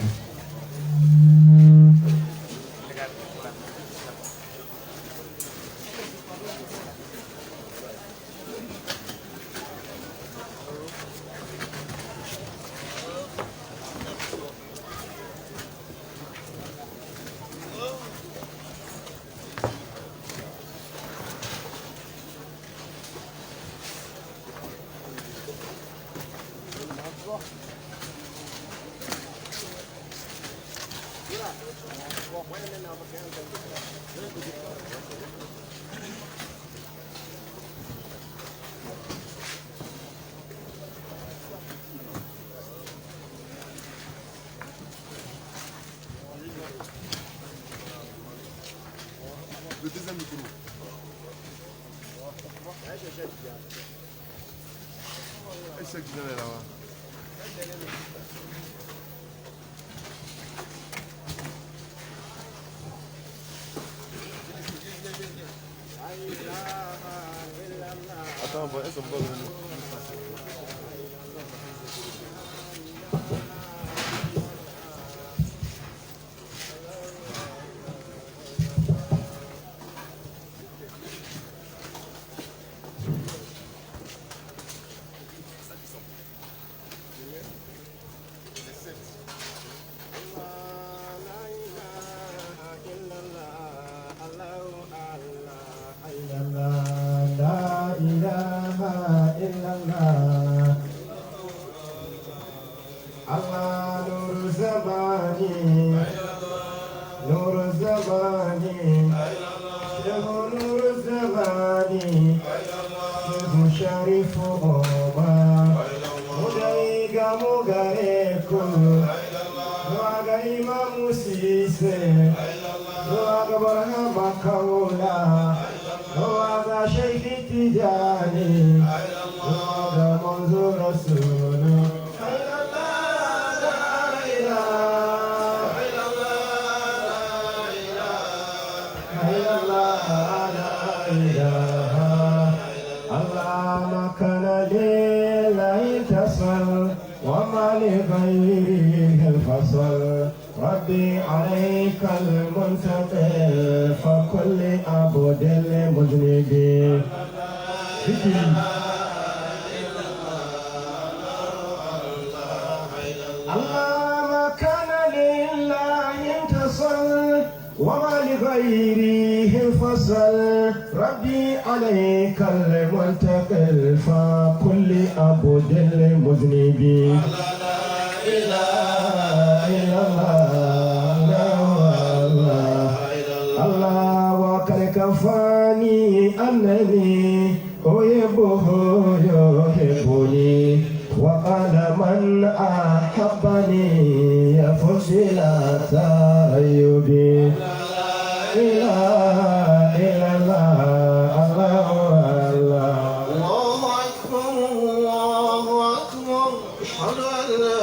[SPEAKER 4] Le deuxième micro. Et c'est qui est là-bas. Attends, on va essayer de voir.
[SPEAKER 6] ربي عليك المنتقل فكل عبد المذنب الله ما كان لله انتصر وما لغيره انفصل ربي عليك المنتقل فكل عبد المذنب الله وقد كفاني أنني أحبه يحبني وقال من أحبني يفوز بلا تأيب لا إله إلا الله الله الله أكبر الله أكبر أشهد أن لا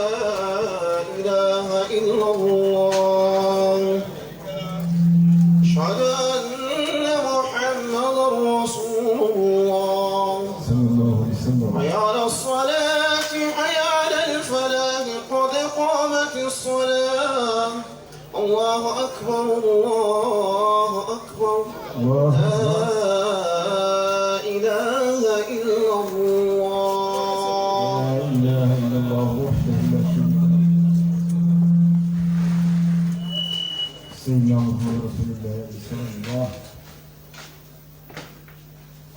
[SPEAKER 6] إله إلا الله أشهد أن محمدا رسول الله صلى الله عليه وسلم حي على الصلاة حي على الفلاح قد قامت الصلاة الله أكبر الله أكبر لا إله إلا الله لا إله إلا الله وحده لا شريك له سيدنا محمد رسول الله صلى الله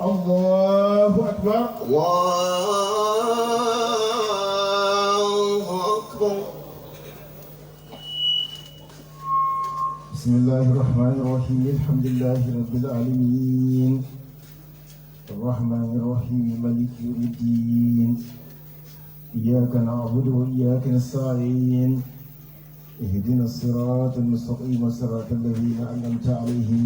[SPEAKER 6] الله أكبر الله أكبر بسم الله الرحمن الرحيم الحمد لله رب العالمين الرحمن الرحيم مالك يوم الدين إياك نعبد وإياك نستعين اهدنا الصراط المستقيم صراط الذين أنعمت عليهم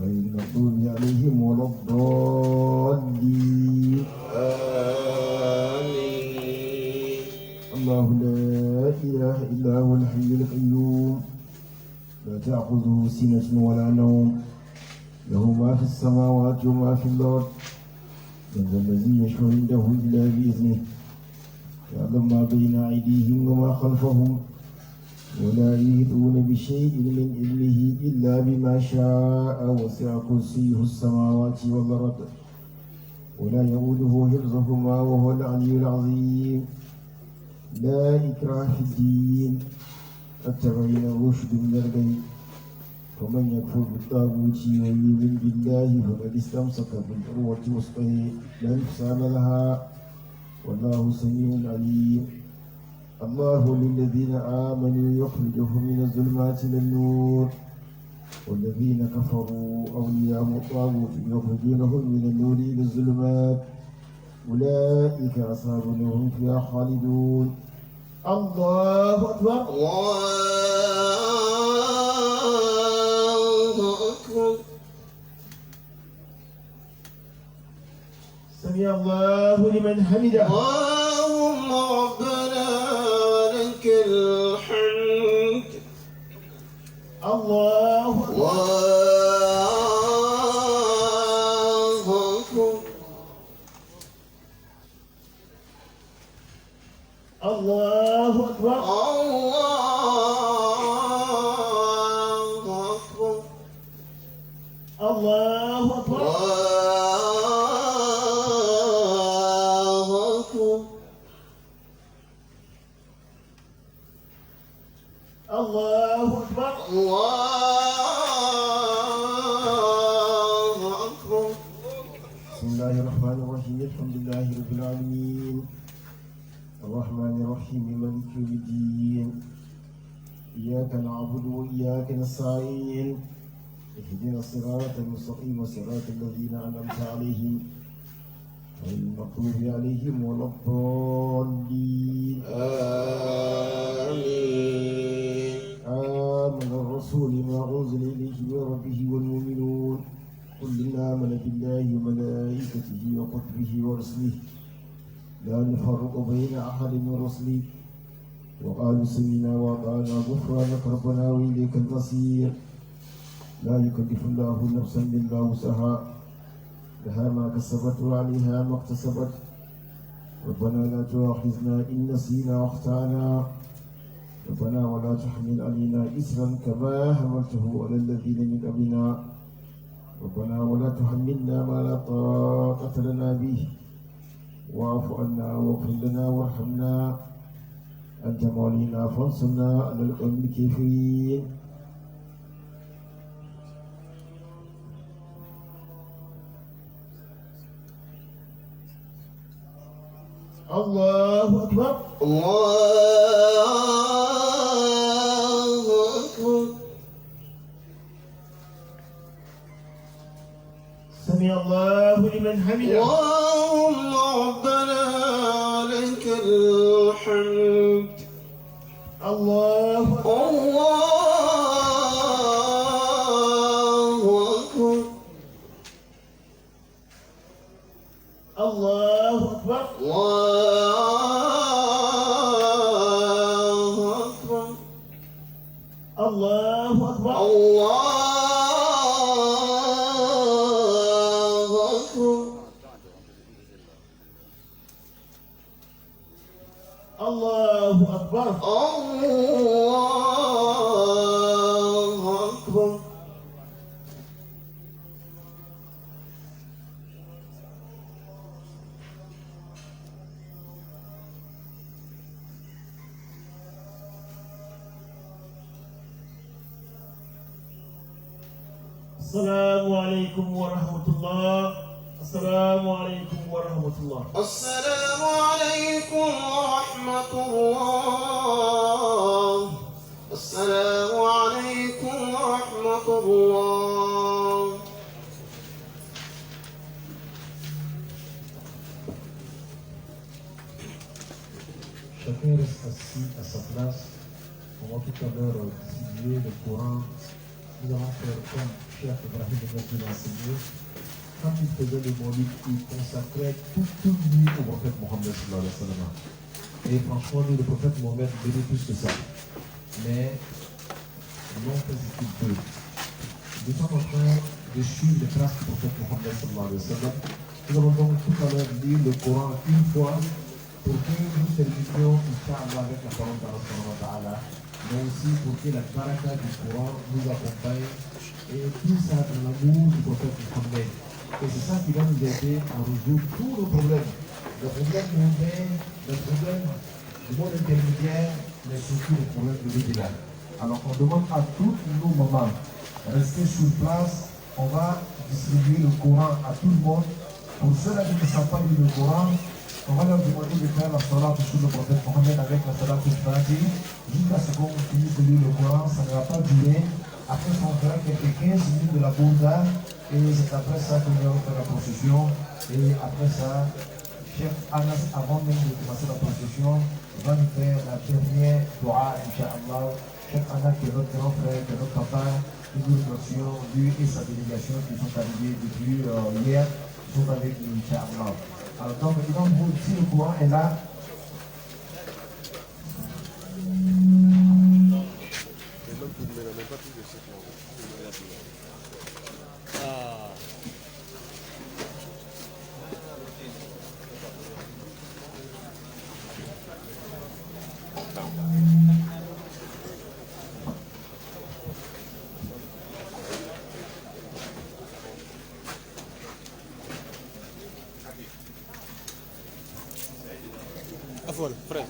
[SPEAKER 6] غير المغضوب عليهم ولا الضالين آمين الله لا إله إلا هو الحي القيوم لا تأخذه سنة ولا نوم له ما في السماوات وما في الأرض من ذا الذي يشفع عنده إلا بإذنه يعلم ما بين أيديهم وما خلفهم ولا يحيطون بشيء من علمه إلا بما شاء وسع كرسيه السماوات والأرض ولا يؤوده حفظهما وهو العلي العظيم لا إكراه في الدين قد تبين الرشد من الغي فمن يكفر بالطاغوت ويؤمن بالله فقد استمسك بالعروة الوثقى لا انفصام لها والله سميع عليم الله للذين آمنوا يخرجهم من الظلمات إلى النور والذين كفروا أولياءهم الطاغوت يخرجونهم من النور إلى الظلمات أولئك أصحاب النار هم فيها خالدون الله أكبر
[SPEAKER 2] الله أكبر.
[SPEAKER 6] سمع الله لمن حمده
[SPEAKER 2] اللهم ربنا لك الحمد.
[SPEAKER 6] الله أكبر
[SPEAKER 2] الله أكبر.
[SPEAKER 6] الله أكبر
[SPEAKER 2] الله أكبر.
[SPEAKER 6] الله أكبر
[SPEAKER 2] الله
[SPEAKER 6] الله
[SPEAKER 2] أكبر.
[SPEAKER 6] أكبر
[SPEAKER 2] الله أكبر.
[SPEAKER 6] بسم الله الرحمن الرحيم الحمد لله رب العالمين الرحمن الرحيم مالك يوم الدين إياك نعبد وإياك نستعين اهدنا الصراط المستقيم صراط الذين أنعمت عليهم غير المغضوب عليهم ولا الضالين
[SPEAKER 2] آمين.
[SPEAKER 6] آمن الرسول ما أنزل إليه من ربه والمؤمنون كل آمن بالله وملائكته وكتبه ورسله لا نفرق بين أحد من رسله وقالوا سمعنا وأطعنا غفرانك ربنا وإليك المصير لا يكلف الله نفسا إلا وسعها لها ما كسبت وعليها ما اكتسبت ربنا لا تؤاخذنا إن نسينا وأخطأنا ربنا ولا تحمل علينا إسرا كما حملته على الذين من قبلنا ربنا ولا تحملنا ما لا طاقة لنا به واعف عنا واغفر لنا وارحمنا أنت مولينا فانصرنا على القوم الكافرين الله أكبر
[SPEAKER 2] الله أكبر.
[SPEAKER 6] سمع الله لمن حمده
[SPEAKER 2] اللهم ربنا لك الحمد.
[SPEAKER 6] الله أكبر
[SPEAKER 2] الله أكبر.
[SPEAKER 6] الله أكبر
[SPEAKER 2] الله أكبر.
[SPEAKER 6] الله أكبر
[SPEAKER 2] الله أكبر.
[SPEAKER 6] الله أكبر
[SPEAKER 2] الله أكبر.
[SPEAKER 6] السلام عليكم ورحمة الله السلام عليكم ورحمة الله
[SPEAKER 2] السلام عليكم ورحمة الله. السلام عليكم ورحمة الله.
[SPEAKER 3] Chacun reste assis à sa place. On va tout à l'heure distribuer le Coran. Nous allons faire comme Cheikh Ibrahim nous a enseigné. Quand il faisait le maulid, il consacrait toute nuit au prophète Mohammed sallallahu alayhi wa sallam. Et franchement, nous, le prophète Mohammed, venait plus que ça. Mais l'on fait ce qu'il peut. Nous sommes en train de suivre les traces du prophète Mohammed sallallahu alayhi wa sallam. Nous allons donc tout à l'heure lire le Coran une fois
[SPEAKER 6] pour que nous servitions, Inch'Allah, avec la parole d'Allah, mais aussi pour que la baraka du Coran nous accompagne et tout ça dans l'amour du prophète Mohammed. Et c'est ça qui va nous aider à résoudre tous nos problèmes. Le problème mondain, le problème du monde intermédiaire, mais surtout le problème de l'au-delà. Alors on demande à tous nos mamans de rester sur place. On va distribuer le Coran à tout le monde. Pour ceux-là qui ne savent pas lire le Coran, on va leur demander de faire la salat sur le prophète Mohammed avec la salat al-Fatiha jusqu'à ce qu'on finisse de lire le Coran. Ça ne va pas durer. Après, on fera quelques 15 minutes de la Bourda et c'est après ça que nous allons faire la procession. Et après ça, Cheikh Anas, avant même de commencer la procession, va nous faire la dernière dua, Inch'Allah. Cheikh Anas, qui est notre grand frère, qui est notre papa, nous remercions lui et sa délégation qui sont arrivés depuis hier. Sont avec nous, Inch'Allah. Alors, donc, maintenant, vous, si le courant est là,
[SPEAKER 2] Afwan, frère.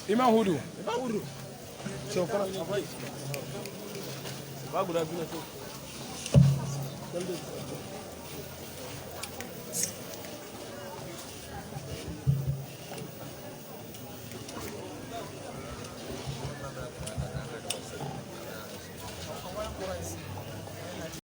[SPEAKER 2] Imam Hudu. C'est encore ba guda biyu na so
[SPEAKER 7] Agora,